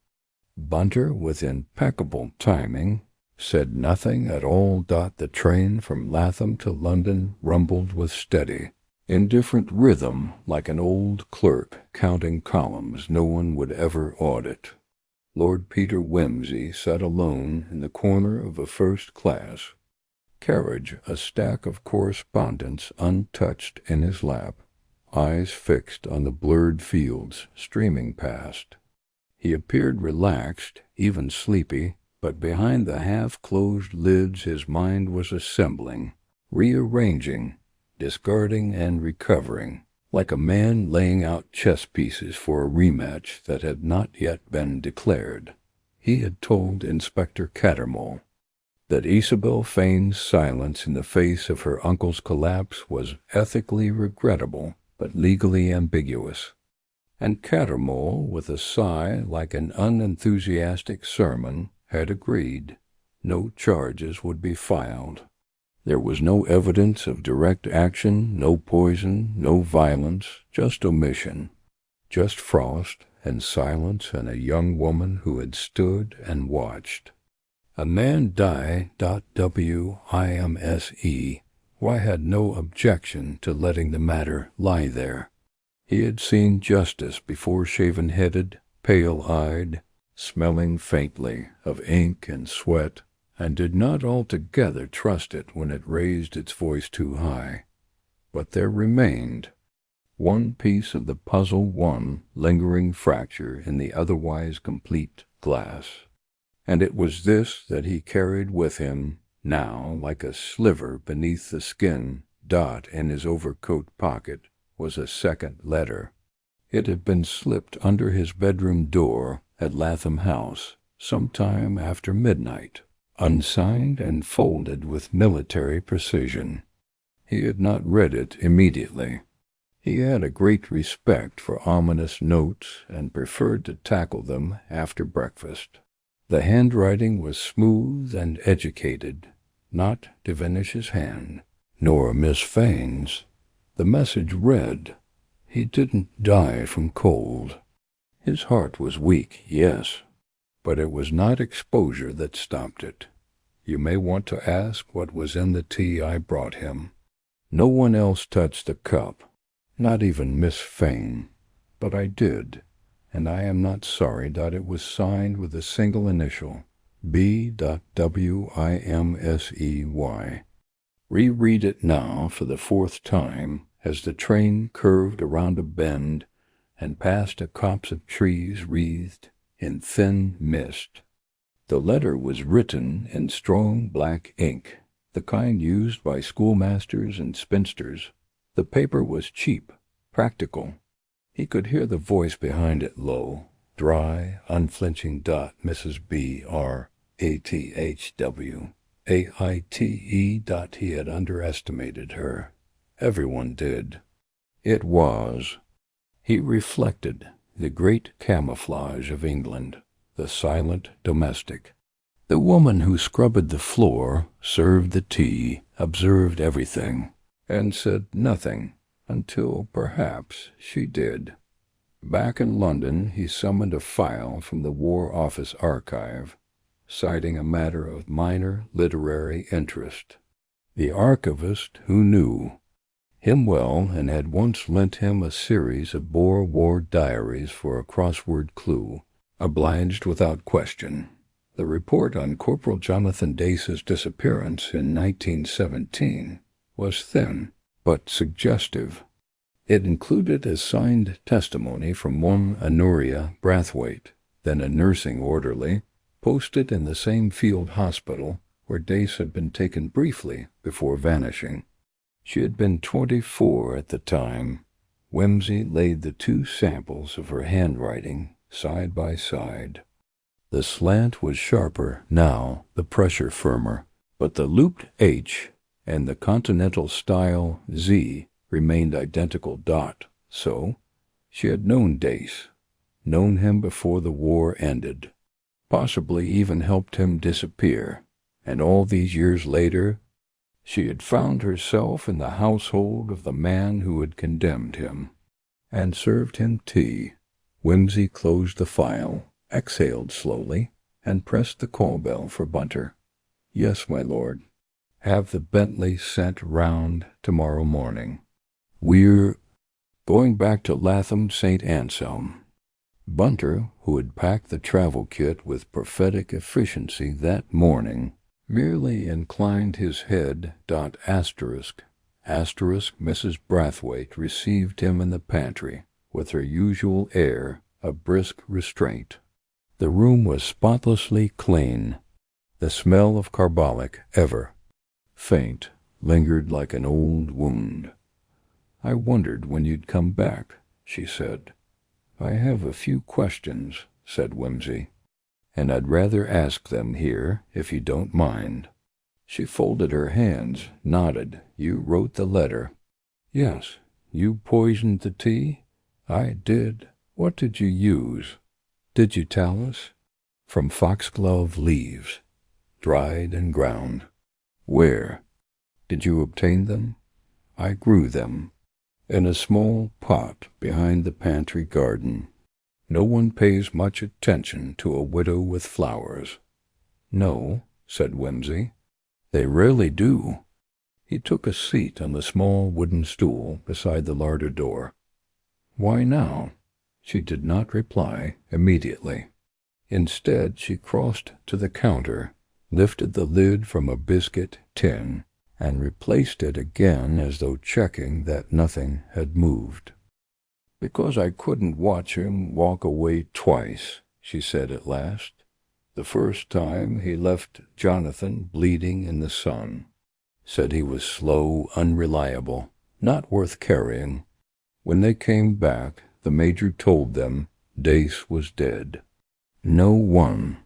Speaker 1: Bunter, with impeccable timing, said nothing at all. The train from Latham to London rumbled with steady, indifferent rhythm like an old clerk counting columns no one would ever audit. Lord Peter Wimsey sat alone in the corner of a first-class carriage, a stack of correspondence untouched in his lap, eyes fixed on the blurred fields streaming past. He appeared relaxed, even sleepy, but behind the half-closed lids his mind was assembling, rearranging, discarding and recovering, like a man laying out chess pieces for a rematch that had not yet been declared. He had told Inspector Cattermole that Isabel Fane's silence in the face of her uncle's collapse was ethically regrettable but legally ambiguous. And Cattermole, with a sigh like an unenthusiastic sermon, had agreed. No charges would be filed. There was no evidence of direct action, no poison, no violence, just omission, just frost and silence and a young woman who had stood and watched. A man die. WIMSE. Why had no objection to letting the matter lie there? He had seen justice before shaven-headed, pale-eyed, smelling faintly of ink and sweat, and did not altogether trust it when it raised its voice too high. But there remained one piece of the puzzle, one lingering fracture in the otherwise complete glass. And it was this that he carried with him now like a sliver beneath the skin. In his overcoat pocket was a second letter. It had been slipped under his bedroom door at Latham House some time after midnight, unsigned and folded with military precision. He had not read it immediately. He had a great respect for ominous notes and preferred to tackle them after breakfast. The handwriting was smooth and educated, not Devenish's hand, nor Miss Fane's. The message read, "He didn't die from cold." His heart was weak, yes, but it was not exposure that stopped it. You may want to ask what was in the tea I brought him. No one else touched the cup, not even Miss Fane, but I did, and I am not sorry that it was signed with a single initial, B.WIMSEY. Reread it now for the fourth time as the train curved around a bend and past a copse of trees wreathed in thin mist. The letter was written in strong black ink, the kind used by schoolmasters and spinsters. The paper was cheap, practical. He could hear the voice behind it low, dry, unflinching. Mrs. B. R. ATHW. AITE. He had underestimated her. Everyone did. It was. He reflected the great camouflage of England, the silent domestic. The woman who scrubbed the floor, served the tea, observed everything, and said nothing until perhaps she did. Back in London he summoned a file from the War Office archive, citing a matter of minor literary interest. The archivist, who knew him well and had once lent him a series of Boer War diaries for a crossword clue, obliged without question. The report on Corporal Jonathan Dace's disappearance in 1917 was thin, but suggestive. It included a signed testimony from one Honoria Brathwaite, then a nursing orderly, posted in the same field hospital where Dace had been taken briefly before vanishing. She had been 24 at the time, Whimsy laid the two samples of her handwriting side by side. The slant was sharper now, the pressure firmer, but the looped H and the continental style Z remained identical. So, she had known Dace, known him before the war ended, possibly even helped him disappear, and all these years later, she had found herself in the household of the man who had condemned him, and served him tea. Whimsy closed the file, exhaled slowly, and pressed the call bell for Bunter. "Yes, my lord. Have the Bentley sent round tomorrow morning. We're going back to Latham St. Anselm." Bunter, who had packed the travel kit with prophetic efficiency that morning, merely inclined his head. Asterisk Mrs. Brathwaite received him in the pantry with her usual air of brisk restraint. The room was spotlessly clean. The smell of carbolic, ever faint, lingered like an old wound. "I wondered when you'd come back," she said. "I have a few questions," said Whimsy, "and I'd rather ask them here, if you don't mind." She folded her hands, nodded. "You wrote the letter?" "Yes." "You poisoned the tea?" "I did." "What did you use?" "Did you tell us?" "From foxglove leaves, dried and ground." "Where did you obtain them?" "I grew them in a small pot behind the pantry garden. No one pays much attention to a widow with flowers." "No," said Whimsy. "They rarely do." He took a seat on the small wooden stool beside the larder door. "Why now?" She did not reply immediately. Instead, she crossed to the counter, lifted the lid from a biscuit tin, and replaced it again as though checking that nothing had moved. "Because I couldn't watch him walk away twice," she said at last. "The first time he left Jonathan bleeding in the sun. Said he was slow, unreliable, not worth carrying. When they came back, the major told them Dace was dead. No one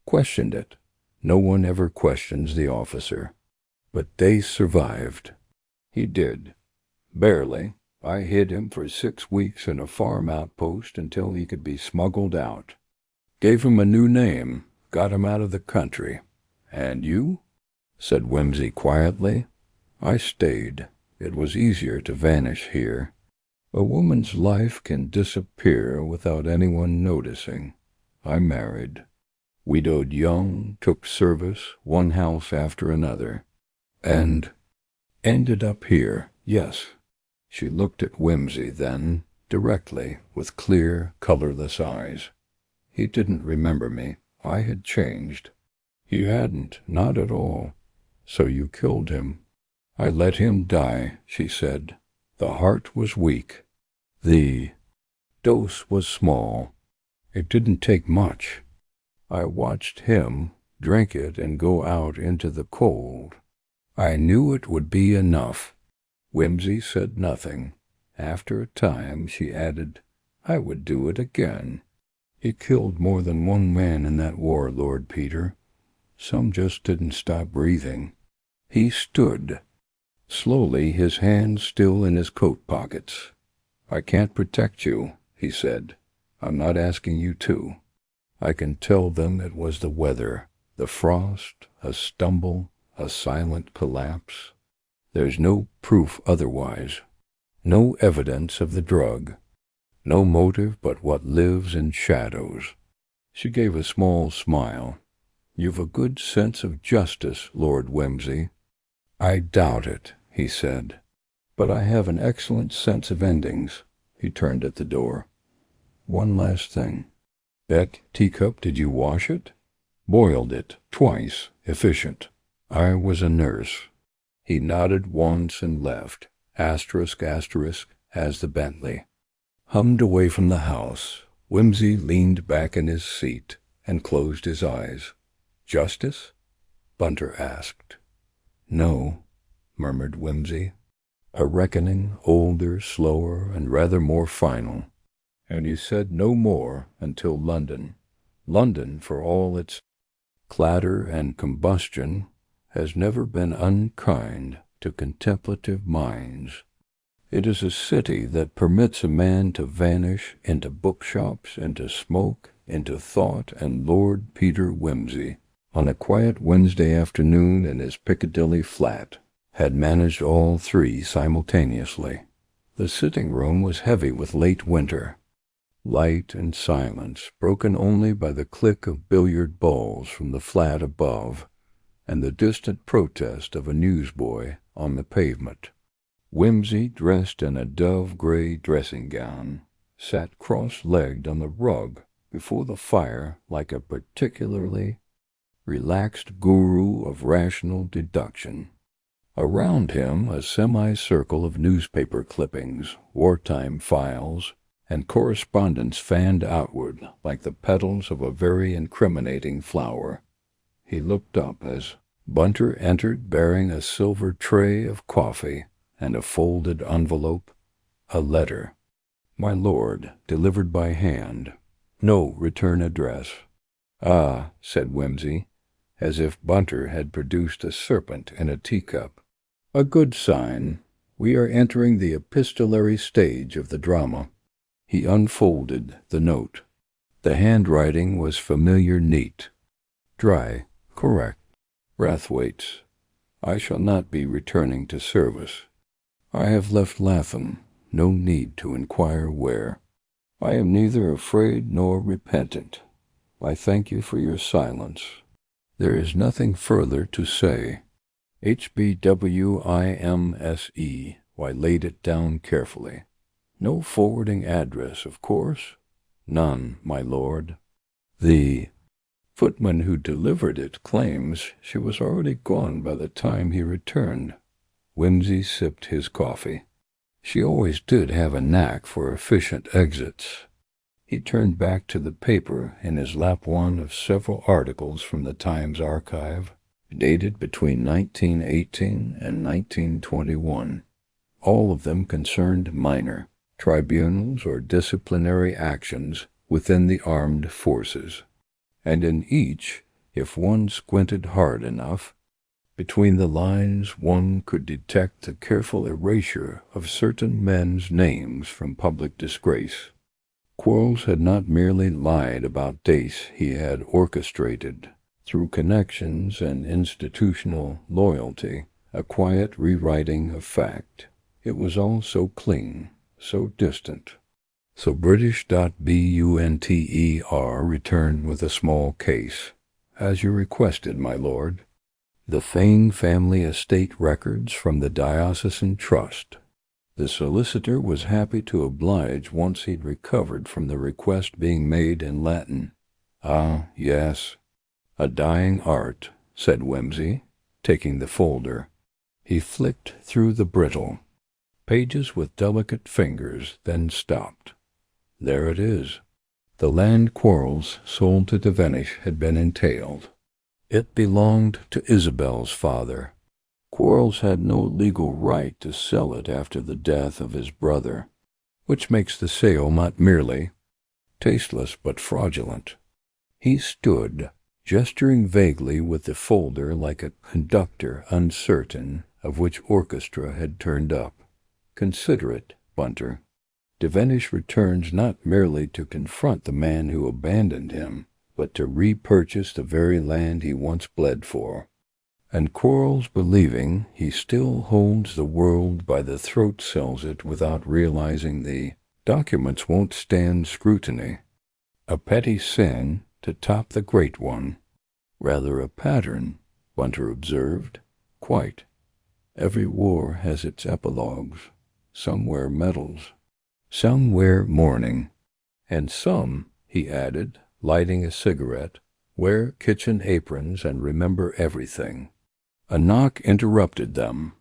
Speaker 1: questioned it. No one ever questions the officer. But Dace survived. He did. Barely. I hid him for 6 weeks in a farm outpost until he could be smuggled out. Gave him a new name, got him out of the country. And you?" said Whimsy quietly. "I stayed. It was easier to vanish here. A woman's life can disappear without anyone noticing. I married. Widowed young, took service, one house after another. And ended up here, yes." She looked at Whimsy then, directly, with clear, colorless eyes. "He didn't remember me. I had changed." "He hadn't, not at all. So you killed him." "I let him die," she said. "The heart was weak. The dose was small. It didn't take much. I watched him drink it and go out into the cold. I knew it would be enough." Whimsy said nothing. After a time she added, "I would do it again. He killed more than one man in that war, Lord Peter. Some just didn't stop breathing." He stood, slowly, his hands still in his coat pockets. "I can't protect you," he said. "I'm not asking you to. I can tell them it was the weather, the frost, a stumble, a silent collapse. There's no proof otherwise, no evidence of the drug, no motive but what lives in shadows." She gave a small smile. "You've a good sense of justice, Lord Whimsy." "I doubt it," he said. "But I have an excellent sense of endings." He turned at the door. "One last thing. That teacup, did you wash it?" "Boiled it, twice. Efficient. I was a nurse." He nodded once and left. Asterisk, as the Bentley hummed away from the house. Whimsy leaned back in his seat and closed his eyes. "Justice?" Bunter asked. "No," murmured Whimsy. a reckoning older, slower, and rather more final. And he said no more until London. London, for all its clatter and combustion, has never been unkind to contemplative minds. It is a city that permits a man to vanish into bookshops, into smoke, into thought, and Lord Peter Wimsey, on a quiet Wednesday afternoon in his Piccadilly flat, had managed all three simultaneously. The sitting-room was heavy with late winter. Light and silence, broken only by the click of billiard balls from the flat above, and the distant protest of a newsboy on the pavement. Wimsey, dressed in a dove-gray dressing-gown, sat cross-legged on the rug before the fire like a particularly relaxed guru of rational deduction. Around him a semicircle of newspaper clippings, wartime files, and correspondence fanned outward like the petals of a very incriminating flower. He looked up as Bunter entered bearing a silver tray of coffee and a folded envelope, a letter. My lord, delivered by hand. No return address. Ah, said Wimsey, as if Bunter had produced a serpent in a teacup. A good sign. We are entering the epistolary stage of the drama. He unfolded the note. The handwriting was familiar neat. Dry, correct. Rathwaite's. I shall not be returning to service. I have left Latham. No need to inquire where. I am neither afraid nor repentant. I thank you for your silence. There is nothing further to say. HBWIMSE. I laid it down carefully. No forwarding address, of course? None, my lord. The footman who delivered it claims she was already gone by the time he returned. Wimsey sipped his coffee. She always did have a knack for efficient exits. He turned back to the paper in his lap one of several articles from the Times archive, dated between 1918 and 1921. All of them concerned minor tribunals or disciplinary actions within the armed forces, and in each, if one squinted hard enough, between the lines one could detect the careful erasure of certain men's names from public disgrace. Quarles had not merely lied about dates he had orchestrated, through connections and institutional loyalty, a quiet rewriting of fact. It was all so clean, so distant. So British.bunter returned with a small case. As you requested, my lord. The Fane family estate records from the Diocesan Trust. The solicitor was happy to oblige once he'd recovered from the request being made in Latin. Ah, yes. A dying art, said Wimsey, taking the folder. He flicked through the brittle pages with delicate fingers, then stopped. There it is. The land Quarles sold to Devenish had been entailed. It belonged to Isabel's father. Quarles had no legal right to sell it after the death of his brother, which makes the sale not merely tasteless but fraudulent. He stood, gesturing vaguely with the folder like a conductor uncertain of which orchestra had turned up. Consider it, Bunter. Devenish returns not merely to confront the man who abandoned him, but to repurchase the very land he once bled for. And Quarles, believing he still holds the world by the throat, sells it without realizing the documents won't stand scrutiny. A petty sin to top the great one. Rather a pattern, Bunter observed. Quite. Every war has its epilogues. Some wear medals. Some wear mourning. And some, he added, lighting a cigarette, wear kitchen aprons and remember everything. A knock interrupted them.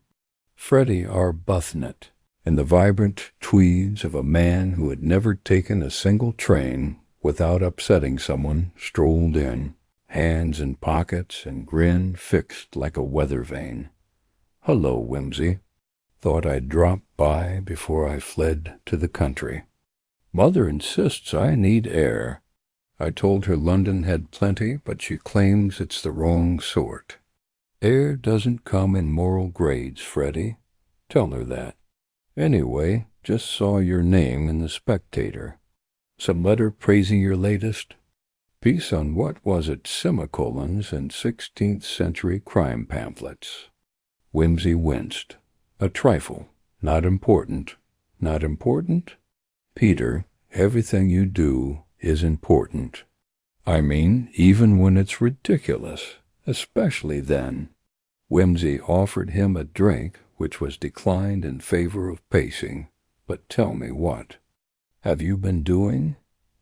Speaker 1: Freddie Arbuthnot, in the vibrant tweeds of a man who had never taken a single train without upsetting someone, strolled in, hands in pockets and grin fixed like a weather vane. "Hello, Wimsey." Thought I'd drop by before I fled to the country. Mother insists I need air. I told her London had plenty, but she claims it's the wrong sort. Air doesn't come in moral grades, Freddie. Tell her that. Anyway, just saw your name in the Spectator. Some letter praising your latest? Piece on what was it, semicolons and 16th century crime pamphlets. Whimsy winced. A trifle. Not important. Not important? Peter, everything you do is important. I mean, even when it's ridiculous, especially then. Whimsy offered him a drink, which was declined in favor of pacing. But tell me what. Have you been doing?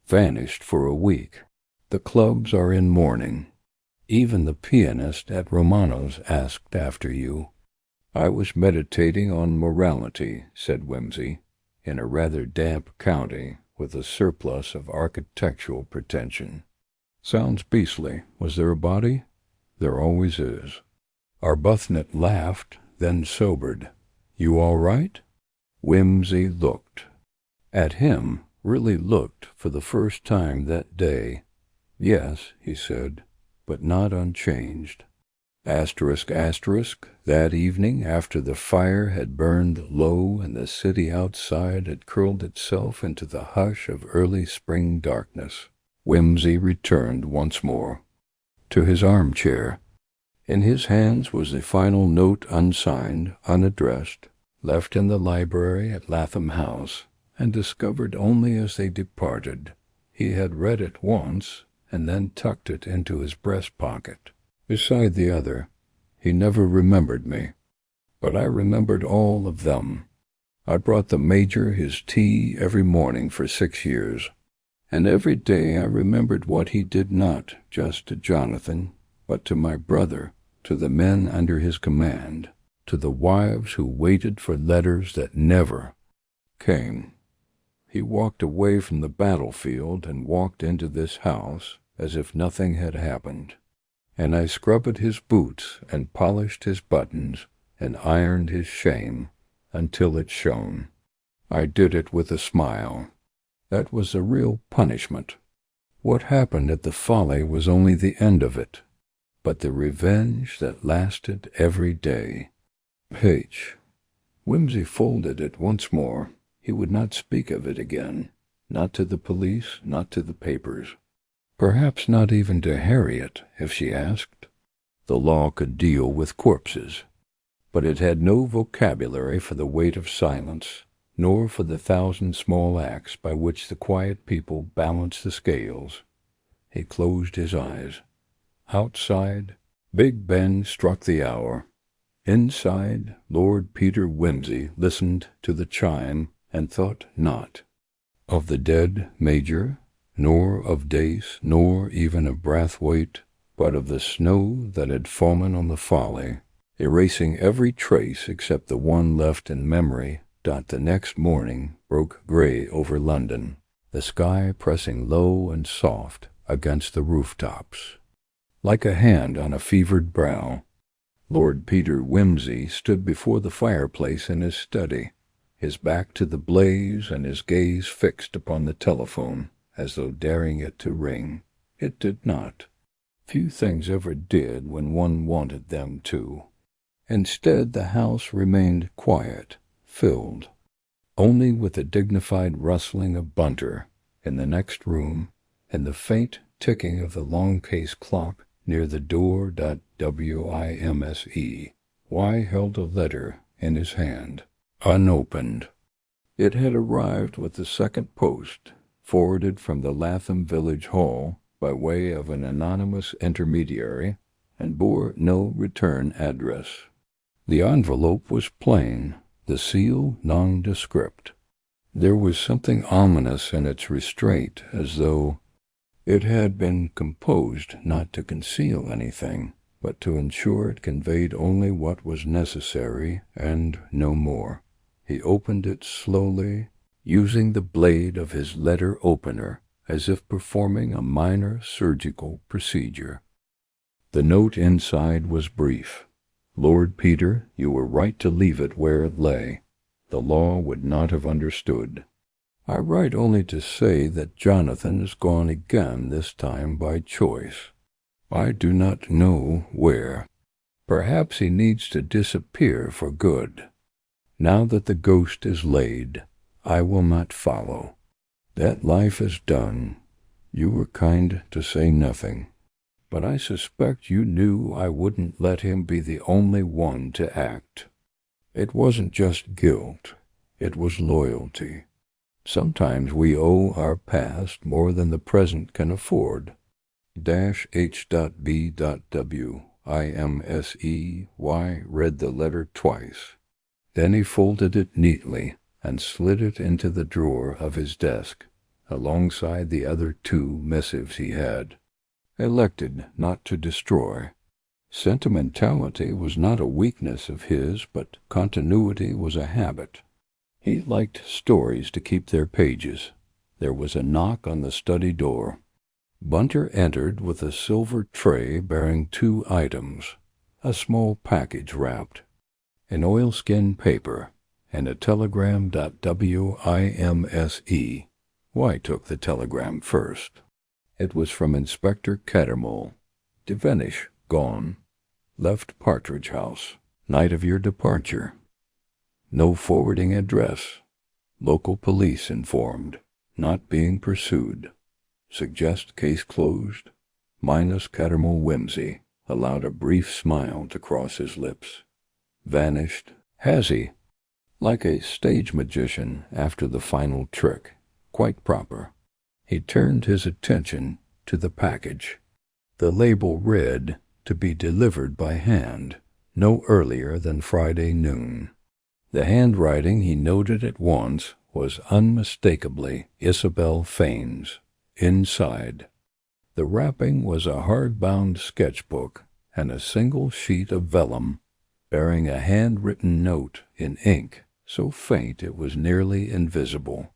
Speaker 1: Vanished for a week. The clubs are in mourning. Even the pianist at Romano's asked after you. I was meditating on morality, said Whimsy, in a rather damp county with a surplus of architectural pretension. Sounds beastly. Was there a body? There always is. Arbuthnot laughed, then sobered. You all right? Whimsy looked. At him, really looked for the first time that day. Yes, he said, but not unchanged. Asterisk, asterisk, that evening after the fire had burned low and the city outside had curled itself into the hush of early spring darkness, Whimsy returned once more to his armchair. In his hands was the final note unsigned, unaddressed, left in the library at Latham House, and discovered only as they departed. He had read it once, and then tucked it into his breast pocket. Beside the other, he never remembered me, but I remembered all of them. I brought the Major his tea every morning for 6 years, and every day I remembered what he did not just to Jonathan, but to my brother, to the men under his command, to the wives who waited for letters that never came. He walked away from the battlefield and walked into this house as if nothing had happened. And I scrubbed his boots and polished his buttons and ironed his shame until it shone. I did it with a smile. That was a real punishment. What happened at the Folly was only the end of it, but the revenge that lasted every day. H. Whimsy folded it once more. He would not speak of it again, not to the police, not to the papers. Perhaps not even to Harriet, if she asked. The law could deal with corpses, but it had no vocabulary for the weight of silence, nor for the 1,000 small acts by which the quiet people balance the scales. He closed his eyes. Outside, Big Ben struck the hour. Inside, Lord Peter Whimsy listened to the chime and thought not of the dead Major, nor of Dace, nor even of Brathwaite, but of the snow that had fallen on the Folly, erasing every trace except the one left in memory. The next morning broke gray over London, the sky pressing low and soft against the rooftops. Like a hand on a fevered brow, Lord Peter Whimsy stood before the fireplace in his study, his back to the blaze and his gaze fixed upon the telephone, as though daring it to ring. It did not. Few things ever did when one wanted them to. Instead, the house remained quiet, filled, only with the dignified rustling of Bunter in the next room and the faint ticking of the long-case clock near the door. Wimse. Y held a letter in his hand, unopened. It had arrived with the second post, forwarded from the Latham Village Hall by way of an anonymous intermediary, and bore no return address. The envelope was plain, the seal nondescript. There was something ominous in its restraint, as though it had been composed not to conceal anything, but to ensure it conveyed only what was necessary and no more. He opened it slowly, using the blade of his letter opener as if performing a minor surgical procedure. The note inside was brief. Lord Peter, you were right to leave it where it lay. The law would not have understood. I write only to say that Jonathan is gone again, this time by choice. I do not know where. Perhaps he needs to disappear for good. Now that the ghost is laid, I will not follow. That life is done. You were kind to say nothing. But I suspect you knew I wouldn't let him be the only one to act. It wasn't just guilt. It was loyalty. Sometimes we owe our past more than the present can afford. H.B.W. IMSEY read the letter twice. Then he folded it neatly and slid it into the drawer of his desk, alongside the other 2 missives he had. Elected not to destroy. Sentimentality was not a weakness of his, but continuity was a habit. He liked stories to keep their pages. There was a knock on the study door. Bunter entered with a silver tray bearing 2 items, a small package wrapped, an oilskin paper, and a telegram. WIMSE. Why took the telegram first? It was from Inspector Cattermole. Devenish gone. Left Partridge House. Night of your departure. No forwarding address. Local police informed. Not being pursued. Suggest case closed. Minus Cattermole whimsy. Allowed a brief smile to cross his lips. Vanished. Has he? Like a stage magician after the final trick. Quite proper. He turned his attention to the package. The label read, to be delivered by hand, no earlier than Friday noon. The handwriting, he noted at once, was unmistakably Isabel Fane's. Inside, the wrapping was a hard-bound sketchbook and a single sheet of vellum, bearing a handwritten note in ink so faint it was nearly invisible.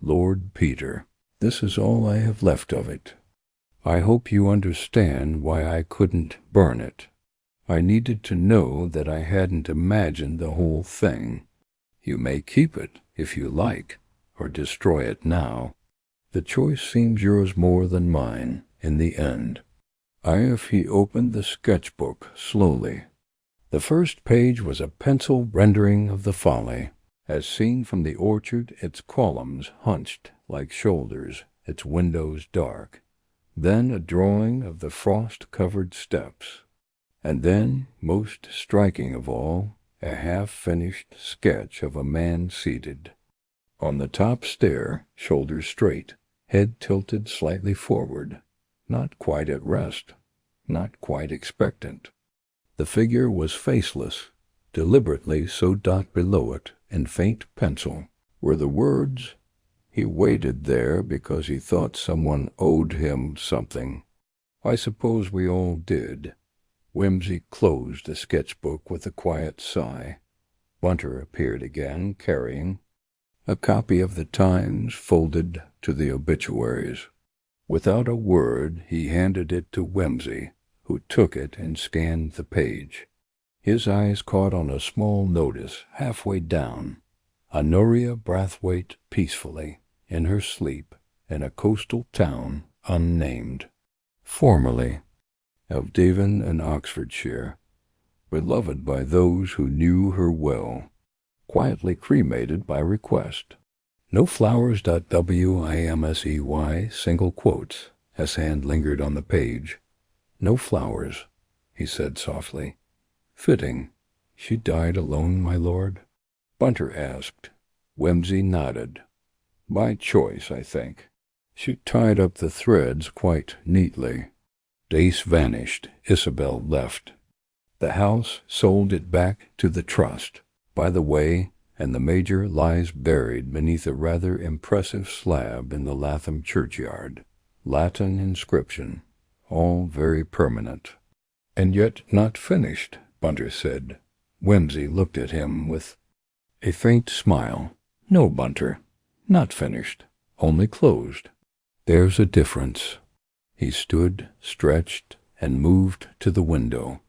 Speaker 1: Lord Peter, this is all I have left of it. I hope you understand why I couldn't burn it. I needed to know that I hadn't imagined the whole thing. You may keep it, if you like, or destroy it now. The choice seems yours more than mine, in the end. He opened the sketchbook slowly. The first page was a pencil rendering of the Folly. As seen from the orchard, its columns hunched like shoulders, its windows dark. Then a drawing of the frost-covered steps. And then, most striking of all, a half-finished sketch of a man seated. On the top stair, shoulders straight, head tilted slightly forward, not quite at rest, not quite expectant. The figure was faceless, deliberately so dot below it, in faint pencil, were the words. He waited there because he thought someone owed him something. I suppose we all did. Whimsy closed the sketchbook with a quiet sigh. Bunter appeared again, carrying a copy of the Times folded to the obituaries. Without a word, he handed it to Whimsy, who took it and scanned the page. His eyes caught on a small notice halfway down. Honoria Brathwaite peacefully, in her sleep, in a coastal town unnamed. Formerly of Devon and Oxfordshire, beloved by those who knew her well, quietly cremated by request. No flowers. WIMSEY, single quotes, as hand lingered on the page. No flowers, he said softly. Fitting. She died alone, my lord? Bunter asked. Whimsy nodded. By choice, I think. She tied up the threads quite neatly. Dace vanished. Isabel left. The house sold it back to the trust, by the way, and the Major lies buried beneath a rather impressive slab in the Latham churchyard. Latin inscription, all very permanent. And yet not finished, Bunter said. Whimsy looked at him with a faint smile. No, Bunter, not finished, only closed. There's a difference. He stood, stretched, and moved to the window.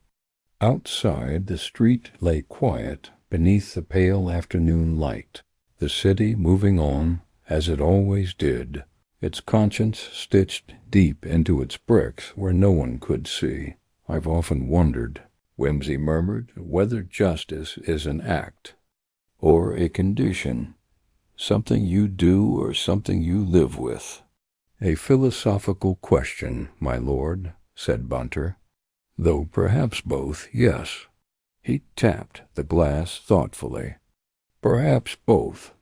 Speaker 1: Outside, the street lay quiet beneath the pale afternoon light, the city moving on, as it always did, its conscience stitched deep into its bricks where no one could see. "I've often wondered," Whimsy murmured, "whether justice is an act or a condition, something you do or something you live with." "A philosophical question, my lord," said Bunter. "Though perhaps both, yes." He tapped the glass thoughtfully. "Perhaps both."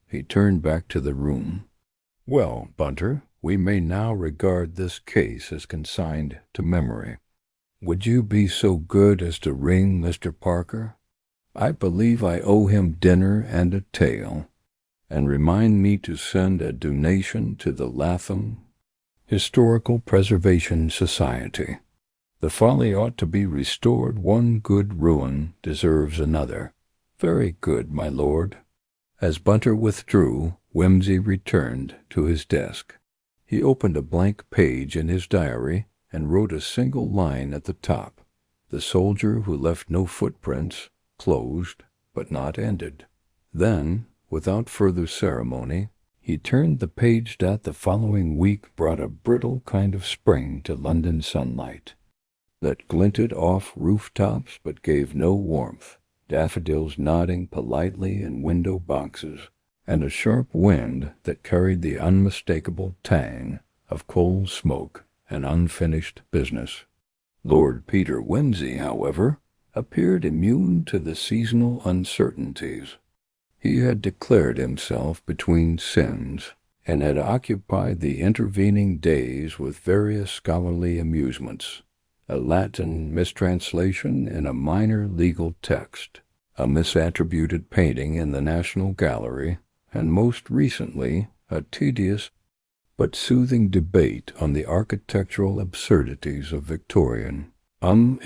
Speaker 1: He turned back to the room. "Well, Bunter, we may now regard this case as consigned to memory. Would you be so good as to ring Mr. Parker? I believe I owe him dinner and a tale. And remind me to send a donation to the Latham Historical Preservation Society. The folly ought to be restored. One good ruin deserves another." "Very good, my lord." As Bunter withdrew, Whimsy returned to his desk. He opened a blank page in his diary and wrote a single line at the top. "The soldier who left no footprints," closed, but not ended. Then, without further ceremony, he turned the page that the following week brought a brittle kind of spring to London sunlight, that glinted off rooftops but gave no warmth, daffodils nodding politely in window boxes, and a sharp wind that carried the unmistakable tang of coal smoke and unfinished business. Lord Peter Whimsy, however, appeared immune to the seasonal uncertainties. He had declared himself between sins, and had occupied the intervening days with various scholarly amusements, a Latin mistranslation in a minor legal text, a misattributed painting in the National Gallery, and most recently a tedious but soothing debate on the architectural absurdities of Victorian Yet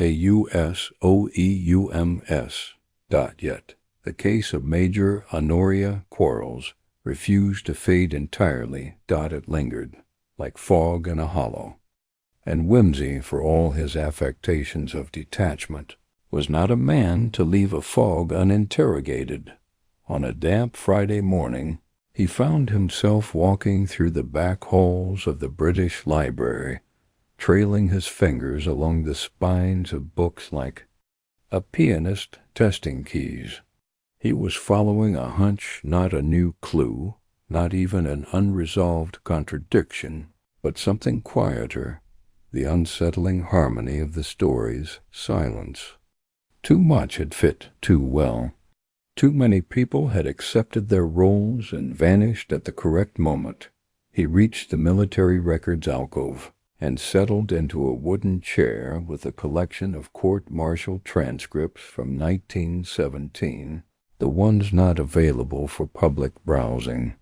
Speaker 1: the case of Major Honoria Quarles refused to fade entirely. It lingered, like fog in a hollow. And Whimsy, for all his affectations of detachment, was not a man to leave a fog uninterrogated. On a damp Friday morning, he found himself walking through the back halls of the British Library, trailing his fingers along the spines of books like A Pianist Testing Keys. He was following a hunch, not a new clue, not even an unresolved contradiction, but something quieter, the unsettling harmony of the story's silence. Too much had fit too well. Too many people had accepted their roles and vanished at the correct moment. He reached the military records alcove and settled into a wooden chair with a collection of court-martial transcripts from 1917, the ones not available for public browsing.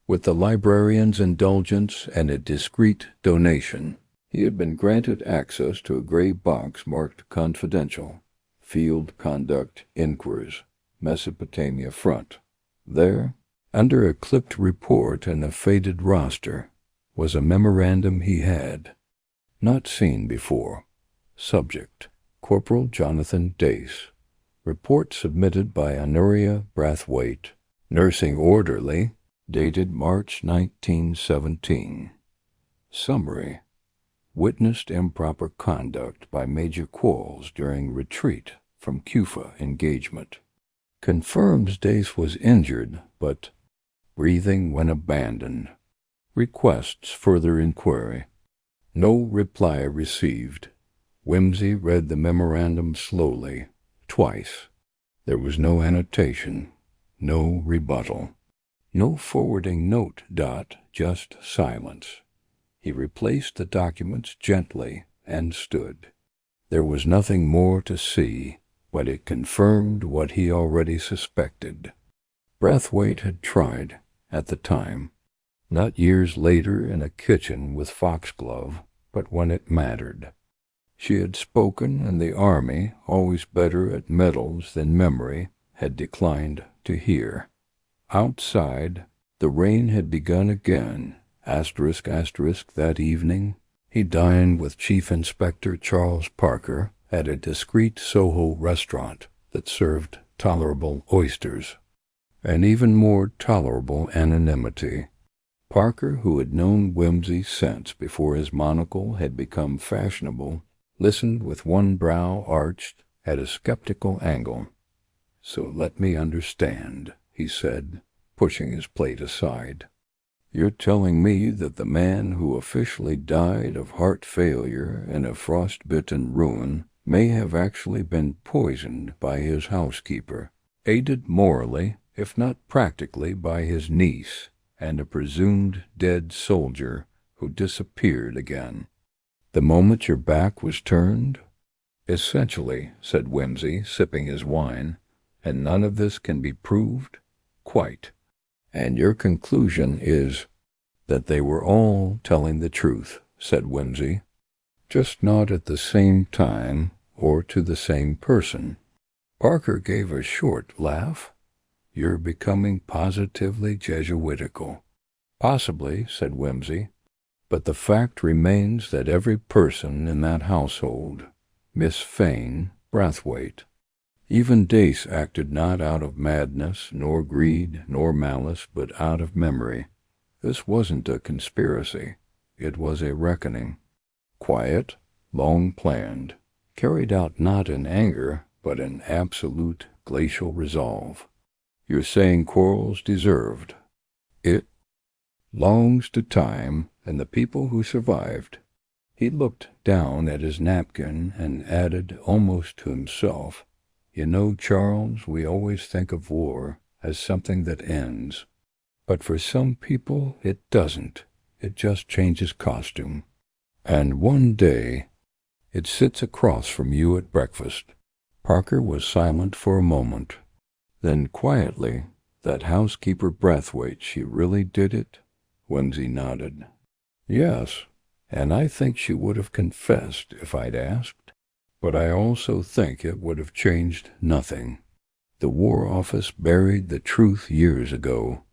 Speaker 1: With the librarian's indulgence and a discreet donation, he had been granted access to a gray box marked Confidential, Field Conduct Inquiries, Mesopotamia Front. There, under a clipped report and a faded roster, was a memorandum he had not seen before. Subject: Corporal Jonathan Dace. Report submitted by Honoria Brathwaite, nursing orderly, dated March 1917. Summary: witnessed improper conduct by Major Quarles during retreat from Cufa engagement. Confirms Dace was injured, but breathing when abandoned. Requests further inquiry. No reply received. Whimsy read the memorandum slowly, twice. There was no annotation, no rebuttal, no forwarding note. Just silence. He replaced the documents gently and stood. There was nothing more to see, but it confirmed what he already suspected. Brathwaite had tried, at the time, not years later in a kitchen with foxglove, but when it mattered. She had spoken, and the army, always better at medals than memory, had declined to hear. Outside, the rain had begun again. That evening, he dined with Chief Inspector Charles Parker, at a discreet Soho restaurant that served tolerable oysters, and even more tolerable anonymity. Parker, who had known whimsy since before his monocle had become fashionable, listened with one brow arched at a skeptical angle. "So let me understand," he said, pushing his plate aside. "You're telling me that the man who officially died of heart failure in a frostbitten ruin may have actually been poisoned by his housekeeper, aided morally, if not practically, by his niece, and a presumed dead soldier who disappeared again, the moment your back was turned?" "Essentially," said Whimsy, sipping his wine. "And none of this can be proved?" "Quite. And your conclusion is—" "That they were all telling the truth," said Whimsy. "Just not at the same time or to the same person." Parker gave a short laugh. "You're becoming positively Jesuitical." "Possibly," said Whimsy. "But the fact remains that every person in that household, Miss Fane, Brathwaite, even Dace acted not out of madness, nor greed, nor malice, but out of memory. This wasn't a conspiracy. It was a reckoning. Quiet, long planned, carried out not in anger, but in absolute glacial resolve. You're saying Quarles deserved. It longs to time and the people who survived." He looked down at his napkin and added almost to himself, "You know, Charles, we always think of war as something that ends. But for some people it doesn't. It just changes costume. And one day it sits across from you at breakfast." Parker was silent for a moment. Then quietly, "That housekeeper Brathwaite, she really did it?" Whimsy nodded. "Yes, and I think she would have confessed if I'd asked. But I also think it would have changed nothing. The War Office buried the truth years ago.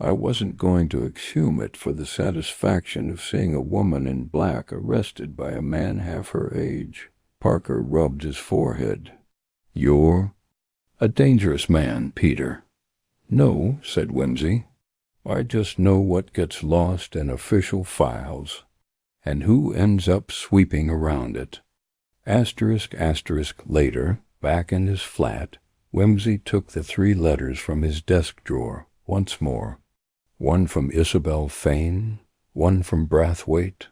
Speaker 1: I wasn't going to exhume it for the satisfaction of seeing a woman in black arrested by a man half her age." Parker rubbed his forehead. "You're a dangerous man, Peter." "No," said Whimsy. "I just know what gets lost in official files, and who ends up sweeping around it." Later, back in his flat, Whimsy took the 3 letters from his desk drawer once more. One from Isabel Fane, one from Brathwaite,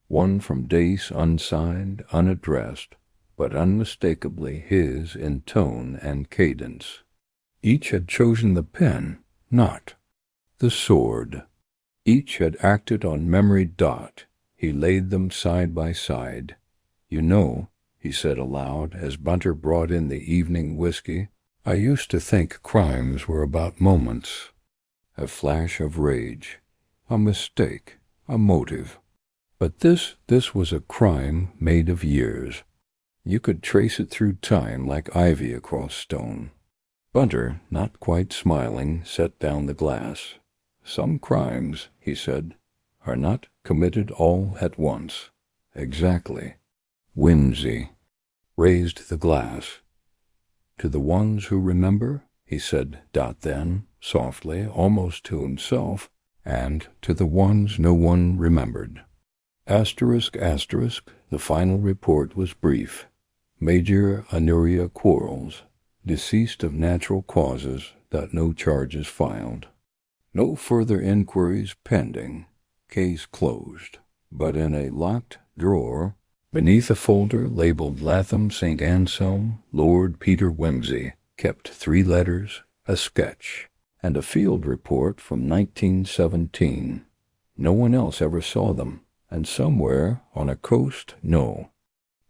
Speaker 1: one from Dace, unsigned, unaddressed, but unmistakably his in tone and cadence. Each had chosen the pen, not the sword. Each had acted on memory. He laid them side by side. "You know," he said aloud, as Bunter brought in the evening whiskey, "I used to think crimes were about moments. A flash of rage, a mistake, a motive. But this was a crime made of years. You could trace it through time like ivy across stone." Bunter, not quite smiling, set down the glass. "Some crimes," he said, "are not committed all at once." "Exactly." Whimsy raised the glass. "To the ones who remember," he said, then, softly, almost to himself, "and to the ones no one remembered." The final report was brief. Major Honoria Quarles, deceased of natural causes. No charges filed. No further inquiries pending. Case closed. But in a locked drawer, beneath a folder labeled Latham St. Anselm, Lord Peter Whimsy, kept 3 letters, a sketch, and a field report from 1917. No one else ever saw them, and somewhere on a coast,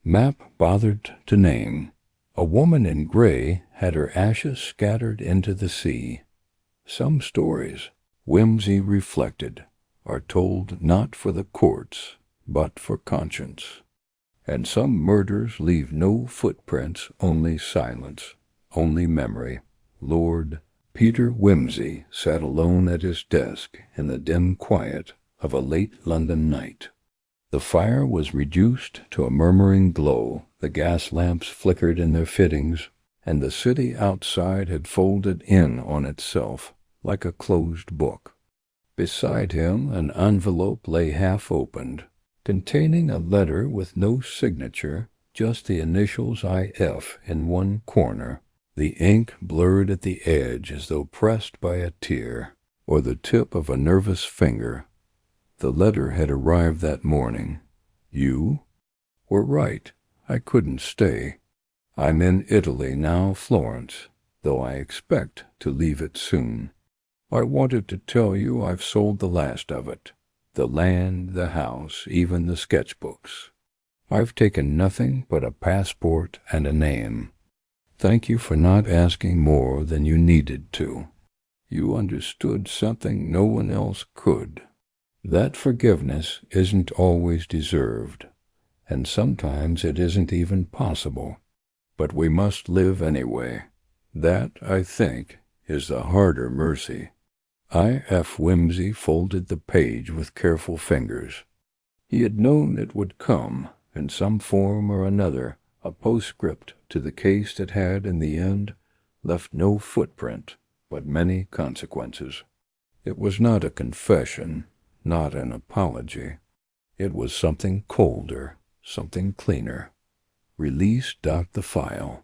Speaker 1: map bothered to name, a woman in gray had her ashes scattered into the sea. Some stories, Whimsy reflected, are told not for the courts, but for conscience. And some murders leave no footprints, only silence, only memory. Lord Peter Whimsy sat alone at his desk in the dim quiet of a late London night. The fire was reduced to a murmuring glow, the gas lamps flickered in their fittings, and the city outside had folded in on itself like a closed book. Beside him an envelope lay half opened, containing a letter with no signature, just the initials IF in one corner, the ink blurred at the edge as though pressed by a tear, or the tip of a nervous finger. The letter had arrived that morning. You were right. I couldn't stay. I'm in Italy now, Florence, though I expect to leave it soon. I wanted to tell you I've sold the last of it. The land, the house, even the sketchbooks. I've taken nothing but a passport and a name. Thank you for not asking more than you needed to. You understood something no one else could. That forgiveness isn't always deserved, and sometimes it isn't even possible. But we must live anyway. That, I think, is the harder mercy. I.F. Whimsy folded the page with careful fingers. He had known it would come, in some form or another, a postscript to the case that had, in the end, left no footprint, but many consequences. It was not a confession, not an apology. It was something colder, something cleaner. Release the file.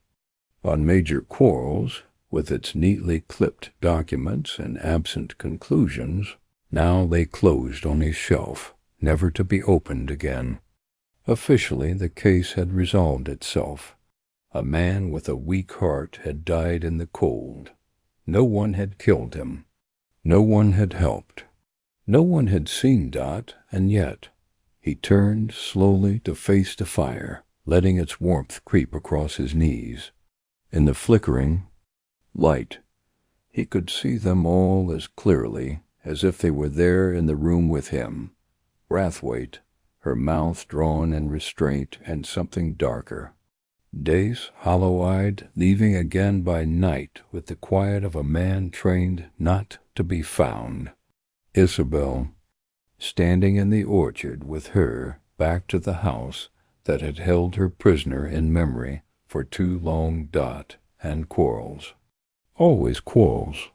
Speaker 1: On Major Quarles, with its neatly clipped documents and absent conclusions, now lay closed on his shelf, never to be opened again. Officially, the case had resolved itself. A man with a weak heart had died in the cold. No one had killed him. No one had helped. No one had seen Dot, and yet he turned slowly to face the fire, letting its warmth creep across his knees. In the flickering light, he could see them all as clearly as if they were there in the room with him. Brathwaite, her mouth drawn in restraint, and something darker. Dace, hollow-eyed, leaving again by night with the quiet of a man trained not to be found. Isabel, standing in the orchard with her back to the house that had held her prisoner in memory for too long. Dot and Quarles. Always Quarles.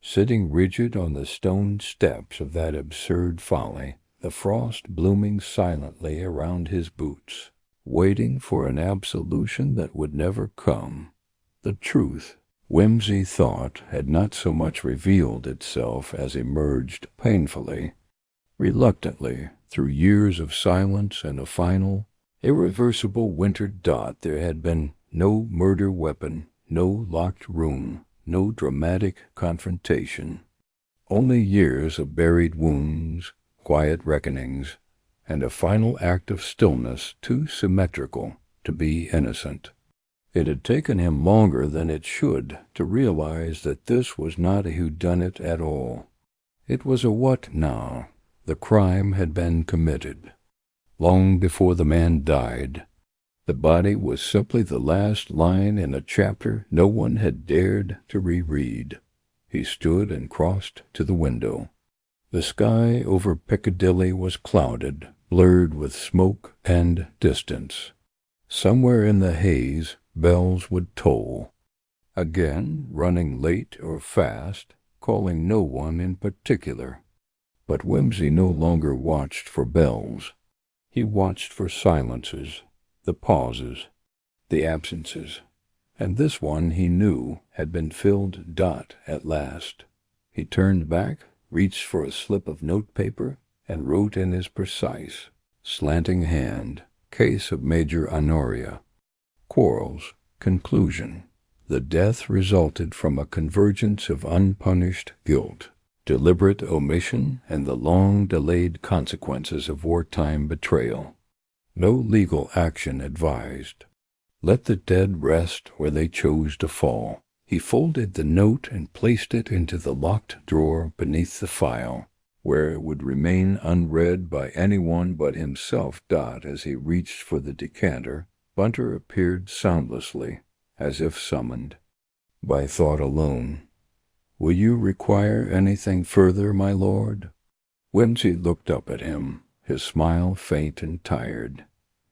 Speaker 1: Sitting rigid on the stone steps of that absurd folly, the frost blooming silently around his boots, waiting for an absolution that would never come. The truth, Whimsy thought, had not so much revealed itself as emerged painfully, reluctantly, through years of silence and a final, irreversible winter. Dot. There had been no murder weapon, no locked room, no dramatic confrontation. Only years of buried wounds, quiet reckonings, and a final act of stillness too symmetrical to be innocent. It had taken him longer than it should to realize that this was not a whodunit at all. It was a what now? The crime had been committed. Long before the man died, the body was simply the last line in a chapter no one had dared to reread. He stood and crossed to the window. The sky over Piccadilly was clouded, blurred with smoke and distance. Somewhere in the haze, bells would toll. Again, running late or fast, calling no one in particular. But Whimsy no longer watched for bells. He watched for silences, the pauses, the absences. And this one, he knew, had been filled. Dot at last. He turned back, reached for a slip of notepaper, and wrote in his precise, slanting hand, Case of Major Honoria. Quarles. Conclusion. The death resulted from a convergence of unpunished guilt, deliberate omission, and the long-delayed consequences of wartime betrayal. No legal action advised. Let the dead rest where they chose to fall. He folded the note and placed it into the locked drawer beneath the file, where it would remain unread by anyone but himself. Dot. As he reached for the decanter, Bunter appeared soundlessly, as if summoned by thought alone. "Will you require anything further, my lord?" Whimsy looked up at him. his smile faint and tired.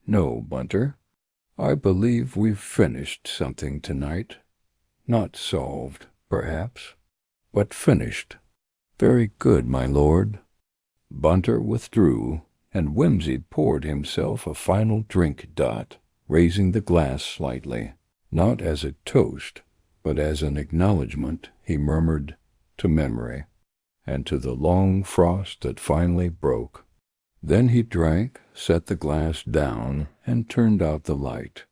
Speaker 1: "No, Bunter. I believe we've finished something tonight. Not solved, perhaps, but finished." "Very good, my lord." Bunter withdrew, and Whimsy poured himself a final drink. Raising the glass slightly, not as a toast, but as an acknowledgment, he murmured, "To memory, and to the long frost that finally broke." Then he drank, set the glass down, and turned out the light.